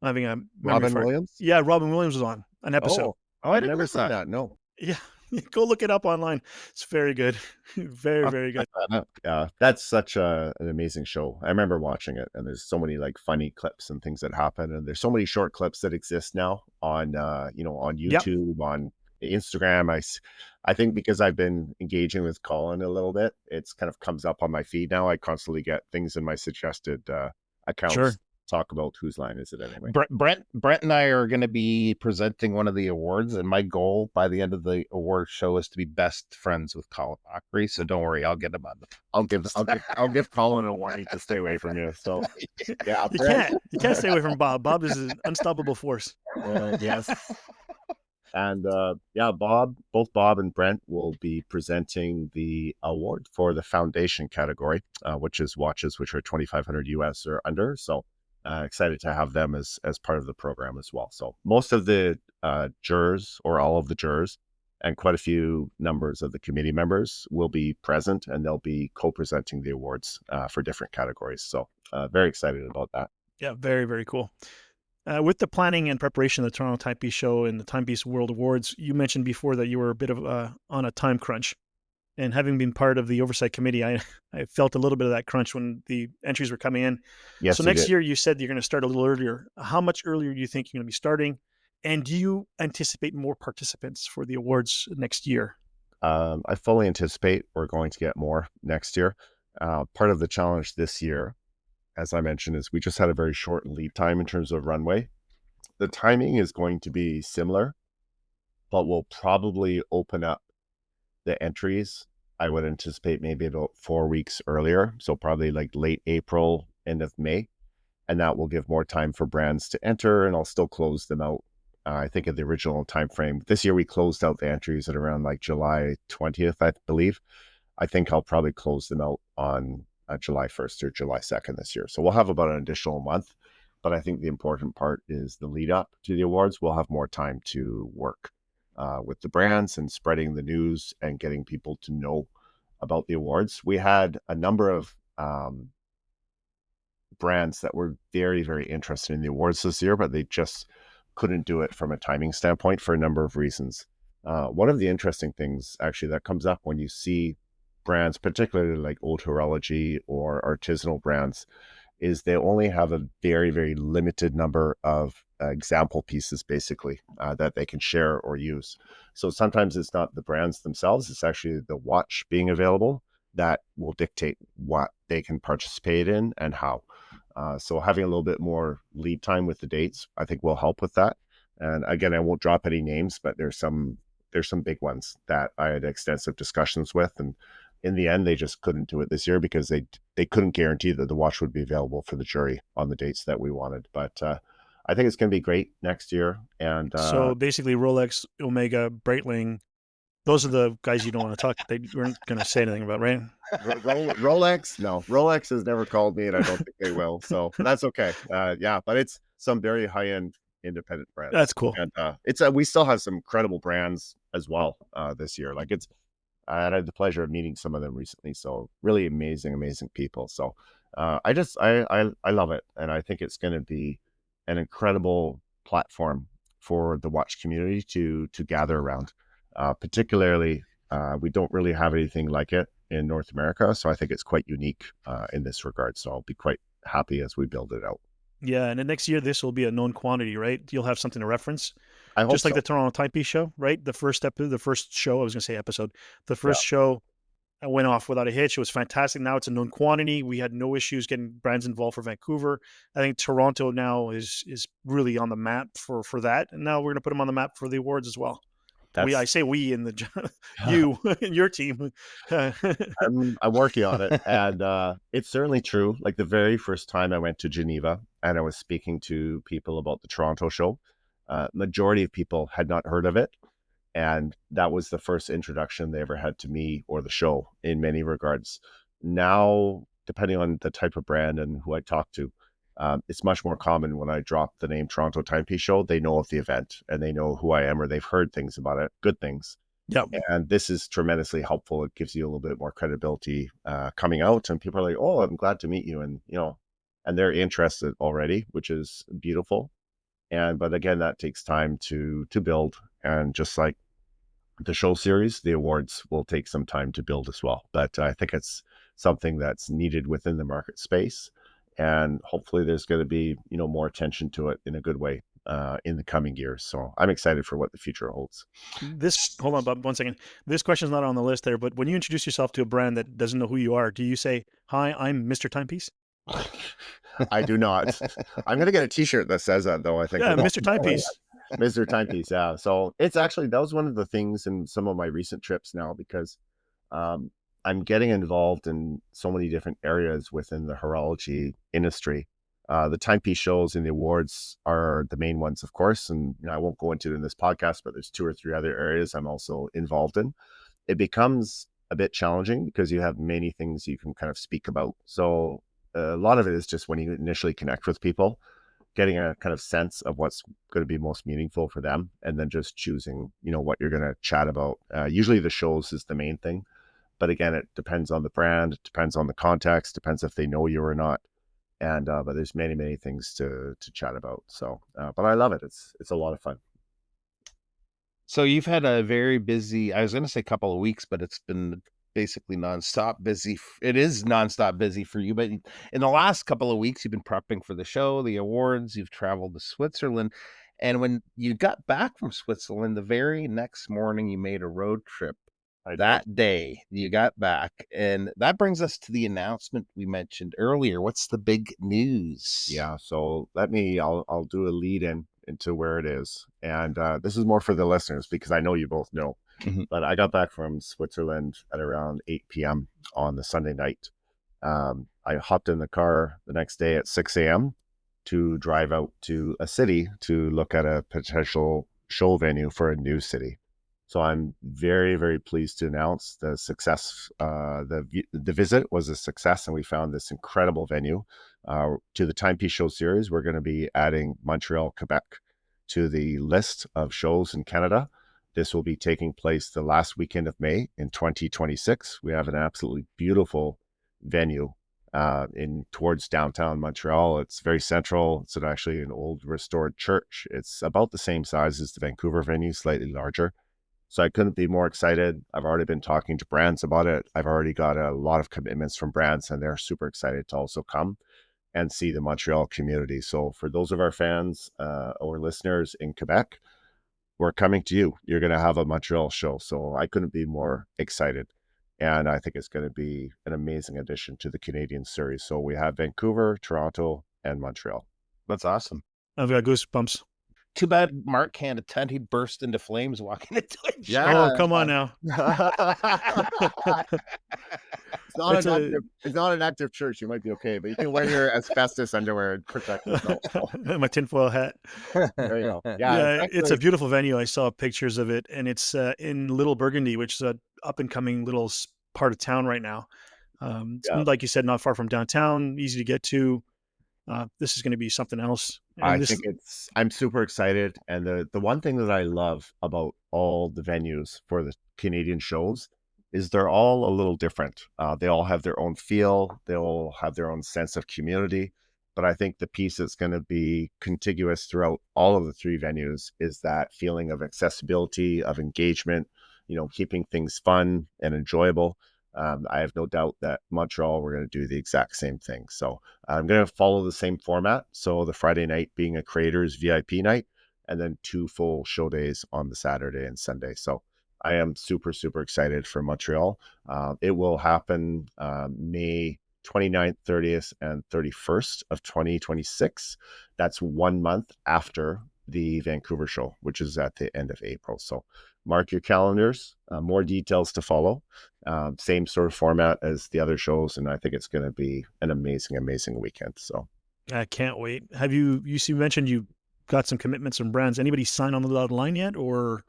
Speaker 3: I'm having a memory
Speaker 2: Robin
Speaker 3: fart.
Speaker 2: Williams.
Speaker 3: Yeah, Robin Williams was on an episode.
Speaker 2: Oh, I never seen that. No.
Speaker 3: Yeah, go look it up online. It's very good. Very, very good.
Speaker 2: Yeah, that's such an amazing show. I remember watching it, and there's so many like funny clips and things that happen, and there's so many short clips that exist now on on YouTube, on Instagram. I think because I've been engaging with Colin a little bit, it's kind of comes up on my feed now. I constantly get things in my suggested accounts.
Speaker 3: Sure.
Speaker 2: Talk about Whose Line Is It Anyway?
Speaker 1: Brent and I are going to be presenting one of the awards, and my goal by the end of the award show is to be best friends with Colin Ockery. So don't worry, I'll get him on.
Speaker 2: I'll give Colin a warning to stay away from you. So yeah,
Speaker 3: you can't stay away from Bob. Bob is an unstoppable force.
Speaker 2: Yes. And both Bob and Brent will be presenting the award for the foundation category, which is watches which are 2,500 US or under. So excited to have them as part of the program as well. So most of the jurors, or all of the jurors, and quite a few numbers of the committee members will be present, and they'll be co-presenting the awards for different categories. So very excited about that.
Speaker 3: Yeah, very, very cool. With the planning and preparation of the Toronto Timepiece Show and the Timepiece World Awards, you mentioned before that you were a bit of on a time crunch. And having been part of the oversight committee, I felt a little bit of that crunch when the entries were coming in.
Speaker 2: Yes.
Speaker 3: So next year, you said you're going to start a little earlier. How much earlier do you think you're going to be starting? And do you anticipate more participants for the awards next year?
Speaker 2: I fully anticipate we're going to get more next year. Part of the challenge this year, as I mentioned, is we just had a very short lead time in terms of runway. The timing is going to be similar, but we'll probably open up the entries. I would anticipate maybe about 4 weeks earlier. So probably like late April, end of May. And that will give more time for brands to enter, and I'll still close them out. I think at the original time frame. This year we closed out the entries at around like July 20th, I believe. I think I'll probably close them out on July 1st or July 2nd this year. So we'll have about an additional month. But I think the important part is the lead up to the awards. We'll have more time to work with the brands and spreading the news and getting people to know about the awards. We had a number of brands that were very, very interested in the awards this year, but they just couldn't do it from a timing standpoint for a number of reasons. One of the interesting things actually that comes up when you see brands, particularly like old horology or artisanal brands, is they only have a very, very limited number of example pieces, basically, that they can share or use. So sometimes it's not the brands themselves, it's actually the watch being available that will dictate what they can participate in and how. So having a little bit more lead time with the dates, I think will help with that. And again, I won't drop any names, but there's some big ones that I had extensive discussions with, and in the end, they just couldn't do it this year because they couldn't guarantee that the watch would be available for the jury on the dates that we wanted. But I think it's going to be great next year. And
Speaker 3: so basically, Rolex, Omega, Breitling, those are the guys you don't want to talk. They weren't going to say anything about, right?
Speaker 2: Rolex, no. Rolex has never called me, and I don't think they will. So that's okay. Yeah, but it's some very high-end independent brands.
Speaker 3: That's cool.
Speaker 2: And we still have some credible brands as well this year. Like I had the pleasure of meeting some of them recently. So really amazing people. So I love it. And I think it's going to be an incredible platform for the watch community to gather around. Particularly, we don't really have anything like it in North America. So I think it's quite unique in this regard. So I'll be quite happy as we build it out.
Speaker 3: Yeah. And then next year, this will be a known quantity, right? You'll have something to reference.
Speaker 2: I hope
Speaker 3: Just like
Speaker 2: so.
Speaker 3: the Toronto Timepiece Show, right? The first show, I was going to say episode. The first show went off without a hitch. It was fantastic. Now it's a known quantity. We had no issues getting brands involved for Vancouver. I think Toronto now is really on the map for that. And now we're going to put them on the map for the awards as well. I say we in the you and your team.
Speaker 2: I'm working on it, and it's certainly true. Like the very first time I went to Geneva and I was speaking to people about the Toronto show, majority of people had not heard of it, And that was the first introduction they ever had to me or the show in many regards. Now, depending on the type of brand and who I talk to, it's much more common when I drop the name Toronto Timepiece Show, they know of the event and they know who I am, or they've heard things about it, good things.
Speaker 3: Yeah.
Speaker 2: And this is tremendously helpful. It gives you a little bit more credibility coming out, and people are like, oh, I'm glad to meet you. And, and they're interested already, which is beautiful. But again, that takes time to build. And just like the show series, the awards will take some time to build as well. But I think it's something that's needed within the market space. And hopefully there's going to be, more attention to it in a good way in the coming years. So I'm excited for what the future holds.
Speaker 3: Hold on, Bob, 1 second. This question's not on the list there, but when you introduce yourself to a brand that doesn't know who you are, do you say, hi, I'm Mr. Timepiece?
Speaker 2: I do not. I'm going to get a t-shirt that says that, though, I think.
Speaker 3: Yeah, Mr. Timepiece.
Speaker 2: Mr. Timepiece, yeah. So it's actually, that was one of the things in some of my recent trips now, because I'm getting involved in so many different areas within the horology industry. The timepiece shows and the awards are the main ones, of course. And I won't go into it in this podcast, but there's 2 or 3 other areas I'm also involved in. It becomes a bit challenging because you have many things you can kind of speak about. So a lot of it is just when you initially connect with people, getting a kind of sense of what's going to be most meaningful for them, and then just choosing, what you're going to chat about. Usually the shows is the main thing. But again, it depends on the brand, it depends on the context, depends if they know you or not. And but there's many, many things to chat about. So, but I love it. It's a lot of fun.
Speaker 1: So you've had a very busy, I was going to say couple of weeks, but it's been basically nonstop busy. It is nonstop busy for you, but in the last couple of weeks, you've been prepping for the show, the awards, you've traveled to Switzerland. And when you got back from Switzerland, the very next morning, you made a road trip. That day you got back, and that brings us to the announcement we mentioned earlier. What's the big news?
Speaker 2: Yeah, so I'll do a lead into where it is, and this is more for the listeners because I know you both know. But I got back from Switzerland at around 8 p.m. on the Sunday night. I hopped in the car the next day at 6 a.m. to drive out to a city to look at a potential show venue for a new city. So I'm very, very pleased to announce the success. The visit was a success, and we found this incredible venue. To the Timepiece Show series, we're going to be adding Montreal, Quebec to the list of shows in Canada. This will be taking place the last weekend of May in 2026. We have an absolutely beautiful venue towards downtown Montreal. It's very central. It's actually an old restored church. It's about the same size as the Vancouver venue, slightly larger. So I couldn't be more excited. I've already been talking to brands about it. I've already got a lot of commitments from brands, and they're super excited to also come and see the Montreal community. So for those of our fans or listeners in Quebec, we're coming to you. You're going to have a Montreal show. So I couldn't be more excited. And I think it's going to be an amazing addition to the Canadian series. So we have Vancouver, Toronto, and Montreal.
Speaker 1: That's awesome.
Speaker 3: I've got goosebumps.
Speaker 1: Too bad Mark can't attend. He'd burst into flames walking into it.
Speaker 3: Yeah. Oh, come on now.
Speaker 2: It's not an active church. You might be okay, but you can wear your asbestos underwear and protect yourself.
Speaker 3: My tinfoil hat.
Speaker 2: There you go.
Speaker 3: Yeah, it's a beautiful venue. I saw pictures of it, and it's in Little Burgundy, which is an up-and-coming little part of town right now. Like you said, not far from downtown, easy to get to. This is going to be something else. And
Speaker 2: I'm super excited. And the one thing that I love about all the venues for the Canadian shows is they're all a little different. They all have their own feel. They all have their own sense of community. But I think the piece that's going to be contiguous throughout all of the 3 venues is that feeling of accessibility, of engagement, keeping things fun and enjoyable. I have no doubt that Montreal, we're going to do the exact same thing. So I'm going to follow the same format. So the Friday night being a creators VIP night, and then 2 full show days on the Saturday and Sunday. So I am super, super excited for Montreal. It will happen May 29th, 30th, and 31st of 2026. That's 1 month after the Vancouver show, which is at the end of April. So mark your calendars, more details to follow. Same sort of format as the other shows, and I think it's going to be an amazing, amazing weekend. So
Speaker 3: I can't wait. Have you mentioned you got some commitments from brands? Anybody sign on the dotted line yet, or?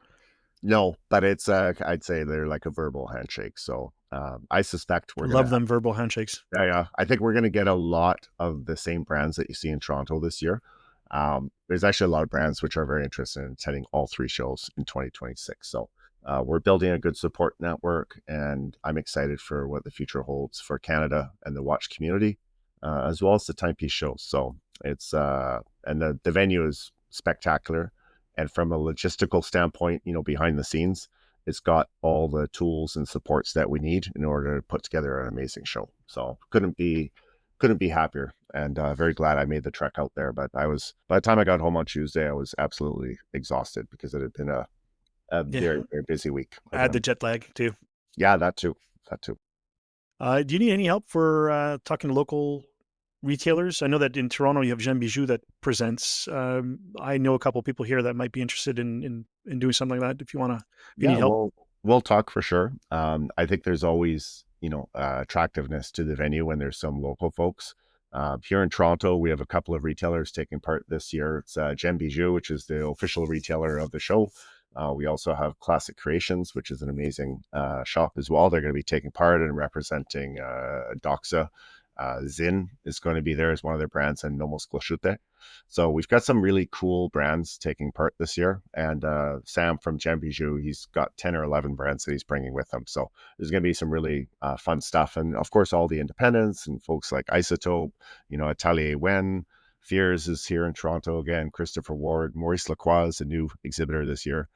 Speaker 2: No, but it's I'd say they're like a verbal handshake. So I suspect we're
Speaker 3: Love
Speaker 2: gonna.
Speaker 3: them verbal handshakes.
Speaker 2: Yeah, I think we're gonna get a lot of the same brands that you see in Toronto this year. There's actually a lot of brands which are very interested in attending all three shows in 2026. So we're building a good support network, and I'm excited for what the future holds for Canada and the watch community, as well as the Timepiece Show. So it's and the venue is spectacular, and from a logistical standpoint, behind the scenes, it's got all the tools and supports that we need in order to put together an amazing show. So couldn't be happier, and very glad I made the trek out there. But by the time I got home on Tuesday, I was absolutely exhausted because it had been a very, very busy week.
Speaker 3: Add the jet lag too.
Speaker 2: Yeah, that too.
Speaker 3: Do you need any help for talking to local retailers? I know that in Toronto you have Jean Bijou that presents. I know a couple of people here that might be interested in doing something like that. If you need help,
Speaker 2: we'll talk for sure. I think there's always attractiveness to the venue when there's some local folks. Here in Toronto, we have a couple of retailers taking part this year. It's Jean Bijou, which is the official retailer of the show. We also have Classic Creations, which is an amazing shop as well. They're going to be taking part and representing Doxa. Zin is going to be there as one of their brands, and Nomos Gloshute. So we've got some really cool brands taking part this year. And Sam from Jean Bijou, he's got 10 or 11 brands that he's bringing with him. So there's going to be some really fun stuff. And of course, all the independents and folks like Isotope, Atelier Wen, Fears is here in Toronto again, Christopher Ward, Maurice Lacroix is a new exhibitor this year.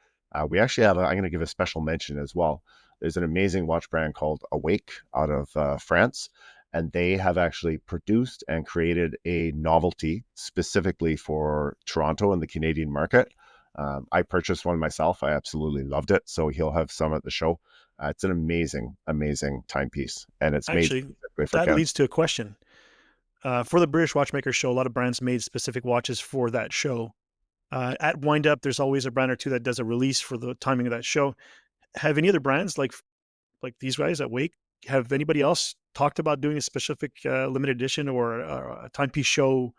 Speaker 2: We actually have, I'm going to give a special mention as well. There's an amazing watch brand called Awake out of France. And they have actually produced and created a novelty specifically for Toronto and the Canadian market. I purchased one myself. I absolutely loved it. So he'll have some at the show. It's an amazing, amazing timepiece. And it's
Speaker 3: actually,
Speaker 2: made for
Speaker 3: that
Speaker 2: Canada.
Speaker 3: leads to a question. For the British Watchmakers Show, a lot of brands made specific watches for that show. At Wind Up, there's always a brand or two that does a release for the timing of that show. Have any other brands like these guys at Wake, have anybody else talked about doing a specific limited edition or a timepiece show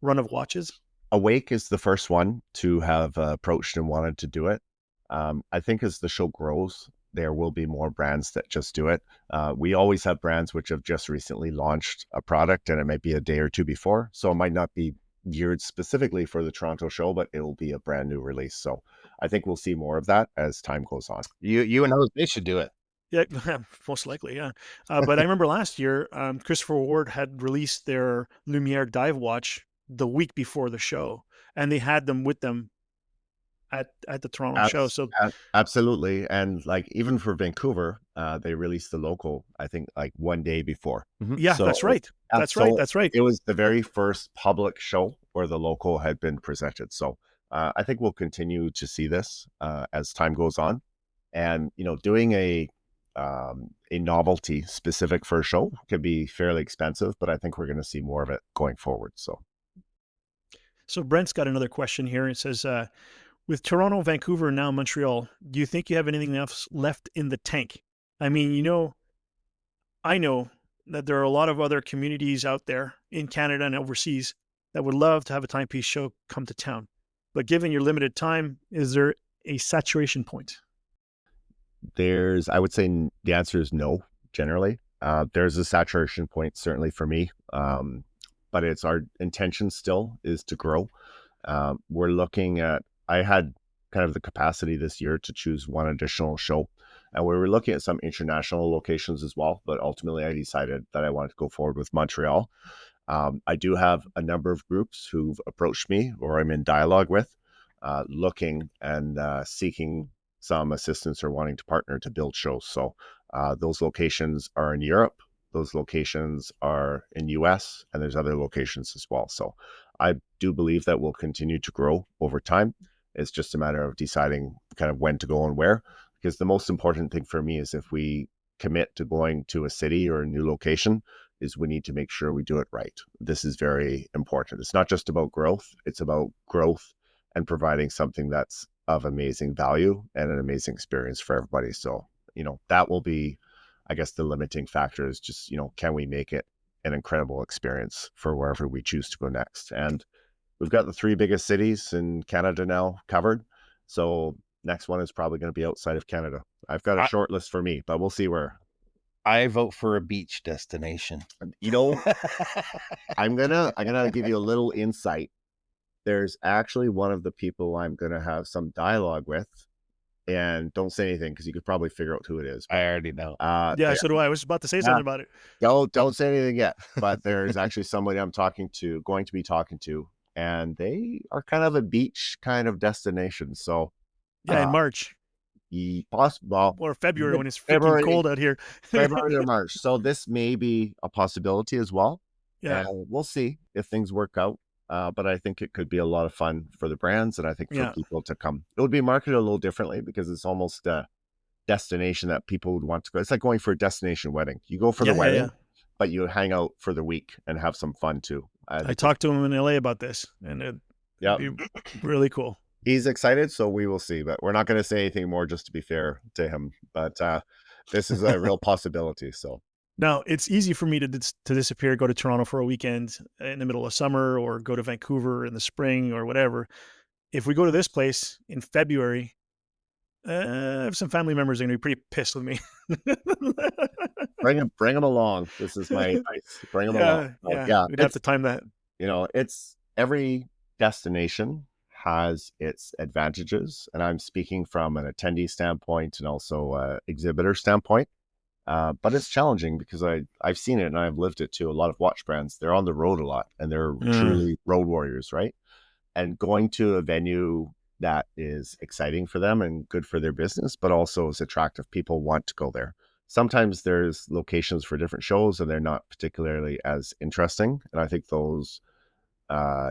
Speaker 3: run of watches?
Speaker 2: Awake is the first one to have approached and wanted to do it. I think as the show grows, there will be more brands that just do it. We always have brands which have just recently launched a product, and it might be a day or two before. So it might not be geared specifically for the Toronto show, but it'll be a brand new release. So I think we'll see more of that as time goes on.
Speaker 1: You and Jose should do it.
Speaker 3: Yeah, most likely, yeah. But I remember last year, Christopher Ward had released their Lumiere dive watch the week before the show, and they had them with them at the Toronto show. So
Speaker 2: absolutely, and like even for Vancouver, they released the local, I think, like one day before.
Speaker 3: Mm-hmm. Yeah, so, that's right. That's right.
Speaker 2: It was the very first public show where the local had been presented. So I think we'll continue to see this as time goes on, and doing a novelty specific for a show can be fairly expensive, but I think we're going to see more of it going forward. So
Speaker 3: Brent's got another question here. It says, with Toronto, Vancouver, and now Montreal, do you think you have anything else left in the tank? I mean, I know that there are a lot of other communities out there in Canada and overseas that would love to have a timepiece show come to town. But given your limited time, is there a saturation point?
Speaker 2: I would say the answer is no, generally. There's a saturation point, certainly for me. But it's our intention still is to grow. We're looking at, I had kind of the capacity this year to choose one additional show. And we were looking at some international locations as well, but ultimately I decided that I wanted to go forward with Montreal. I do have a number of groups who've approached me or I'm in dialogue with, looking and seeking some assistance or wanting to partner to build shows. So those locations are in Europe, those locations are in US, and there's other locations as well. So I do believe that we'll continue to grow over time. It's just a matter of deciding kind of when to go and where, because the most important thing for me is if we commit to going to a city or a new location, is we need to make sure we do it right. This is very important. It's not just about growth, it's about growth and providing something that's of amazing value and an amazing experience for everybody. So, that will be, I guess, the limiting factor is just, can we make it an incredible experience for wherever we choose to go next? And we've got the 3 biggest cities in Canada now covered. So, Next one is probably going to be outside of Canada. I've got a short list for me, but we'll see where.
Speaker 1: I vote for a beach destination.
Speaker 2: You know, I'm gonna give you a little insight. There's actually one of the people I'm gonna have some dialogue with, and don't say anything because you could probably figure out who it is.
Speaker 1: But I already know.
Speaker 3: Yeah, so do I. I was about to say something about it.
Speaker 2: Don't say anything yet. But there's actually somebody I'm going to be talking to, and they are kind of a beach kind of destination. So
Speaker 3: yeah, in March.
Speaker 2: Possible
Speaker 3: or February when it's freaking cold out here.
Speaker 2: February or March. So this may be a possibility as well.
Speaker 3: Yeah,
Speaker 2: and we'll see if things work out. But I think it could be a lot of fun for the brands, and I think for people to come. It would be marketed a little differently because it's almost a destination that people would want to go. It's like going for a destination wedding. You go for the wedding, but you hang out for the week and have some fun too.
Speaker 3: I talked to him in LA about this, and it'd be really cool.
Speaker 2: He's excited, so we will see. But we're not going to say anything more, just to be fair to him. But this is a real possibility. So
Speaker 3: now it's easy for me to disappear, go to Toronto for a weekend in the middle of summer, or go to Vancouver in the spring or whatever. If we go to this place in February, I have some family members are going to be pretty pissed with me.
Speaker 2: Bring them along. This is my advice. Bring them along.
Speaker 3: Yeah, we'd have to time that.
Speaker 2: You know, it's every destination has its advantages, and I'm speaking from an attendee standpoint and also exhibitor standpoint. But it's challenging because I've seen it and I've lived it too. A lot of watch brands, they're on the road a lot, and they're truly road warriors, right? And going to a venue that is exciting for them and good for their business, but also is attractive. People want to go there. Sometimes there's locations for different shows and they're not particularly as interesting. And I think those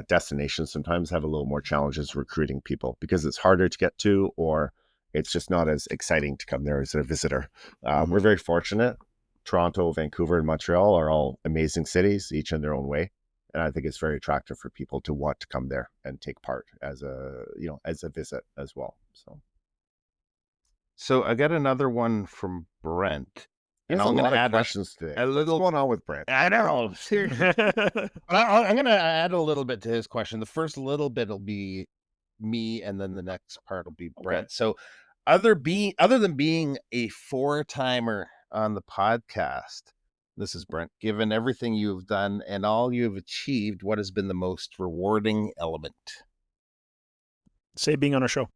Speaker 2: destinations sometimes have a little more challenges recruiting people because it's harder to get to, or it's just not as exciting to come there as a visitor. We're very fortunate. Toronto, Vancouver, and Montreal are all amazing cities, each in their own way. And I think it's very attractive for people to want to come there and take part as a visit as well.
Speaker 1: So I got another one from Brent.
Speaker 2: And I'm going to add questions today. What's going on with Brent?
Speaker 1: I don't know. Seriously. I'm going to add a little bit to his question. The first little bit will be me, and then the next part will be Brent. So other than being a 4-timer on the podcast, this is Brent, given everything you've done and all you've achieved, what has been the most rewarding element?
Speaker 3: Say being on a show.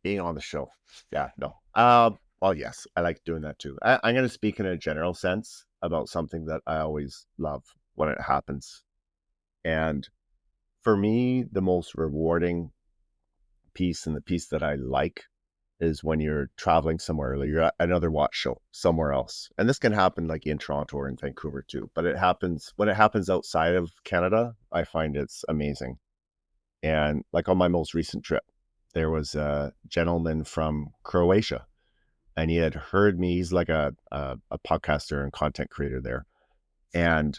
Speaker 2: Being on the show. Yeah, no. Well, yes, I like doing that too. I'm going to speak in a general sense about something that I always love when it happens. And for me, the most rewarding piece, and the piece that I like, is when you're traveling somewhere, like you're at another watch show somewhere else. And this can happen like in Toronto or in Vancouver too. But when it happens outside of Canada, I find it's amazing. And like on my most recent trip, there was a gentleman from Croatia, and he had heard me. He's like a podcaster and content creator there. And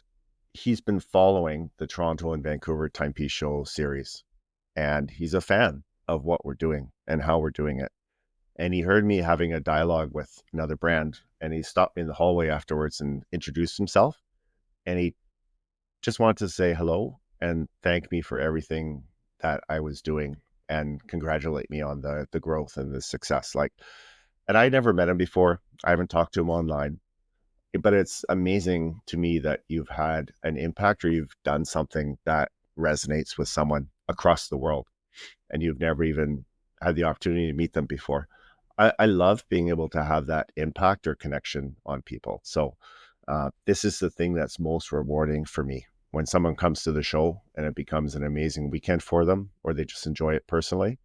Speaker 2: he's been following the Toronto and Vancouver Timepiece Show series. And he's a fan of what we're doing and how we're doing it. And he heard me having a dialogue with another brand, and he stopped me in the hallway afterwards and introduced himself. And he just wanted to say hello and thank me for everything that I was doing and congratulate me on the growth and the success. And I never met him before. I haven't talked to him online, but it's amazing to me that you've had an impact, or you've done something that resonates with someone across the world, and you've never even had the opportunity to meet them before. I love being able to have that impact or connection on people. So this is the thing that's most rewarding for me. When someone comes to the show and it becomes an amazing weekend for them, or they just enjoy it personally,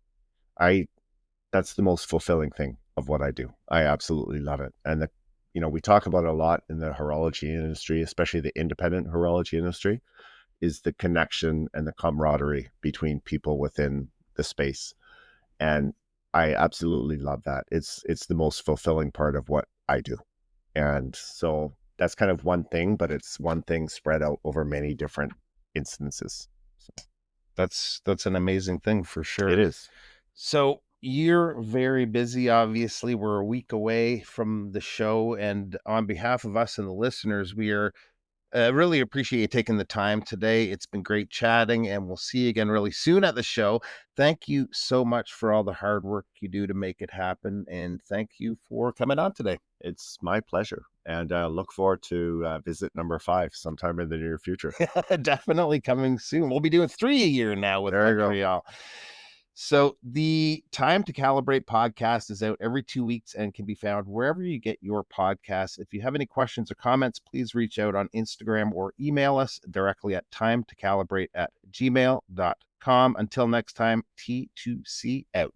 Speaker 2: that's the most fulfilling thing of what I do. I absolutely love it. And we talk about it a lot in the horology industry, especially the independent horology industry, is the connection and the camaraderie between people within the space. And I absolutely love that. It's the most fulfilling part of what I do. And so that's kind of one thing, but it's one thing spread out over many different instances. So
Speaker 1: that's an amazing thing for sure.
Speaker 2: It is.
Speaker 1: So you're very busy. Obviously, we're a week away from the show, and on behalf of us and the listeners, we are Really appreciate you taking the time today. It's been great chatting, and we'll see you again really soon at the show. Thank you so much for all the hard work you do to make it happen, and thank you for coming on today.
Speaker 2: It's my pleasure, and look forward to visit number 5 sometime in the near future.
Speaker 1: Definitely coming soon. We'll be doing 3 a year now with Montreal. So the Time to Calibrate podcast is out every 2 weeks and can be found wherever you get your podcasts. If you have any questions or comments, please reach out on Instagram or email us directly at timetocalibrate@gmail.com. Until next time, T2C out.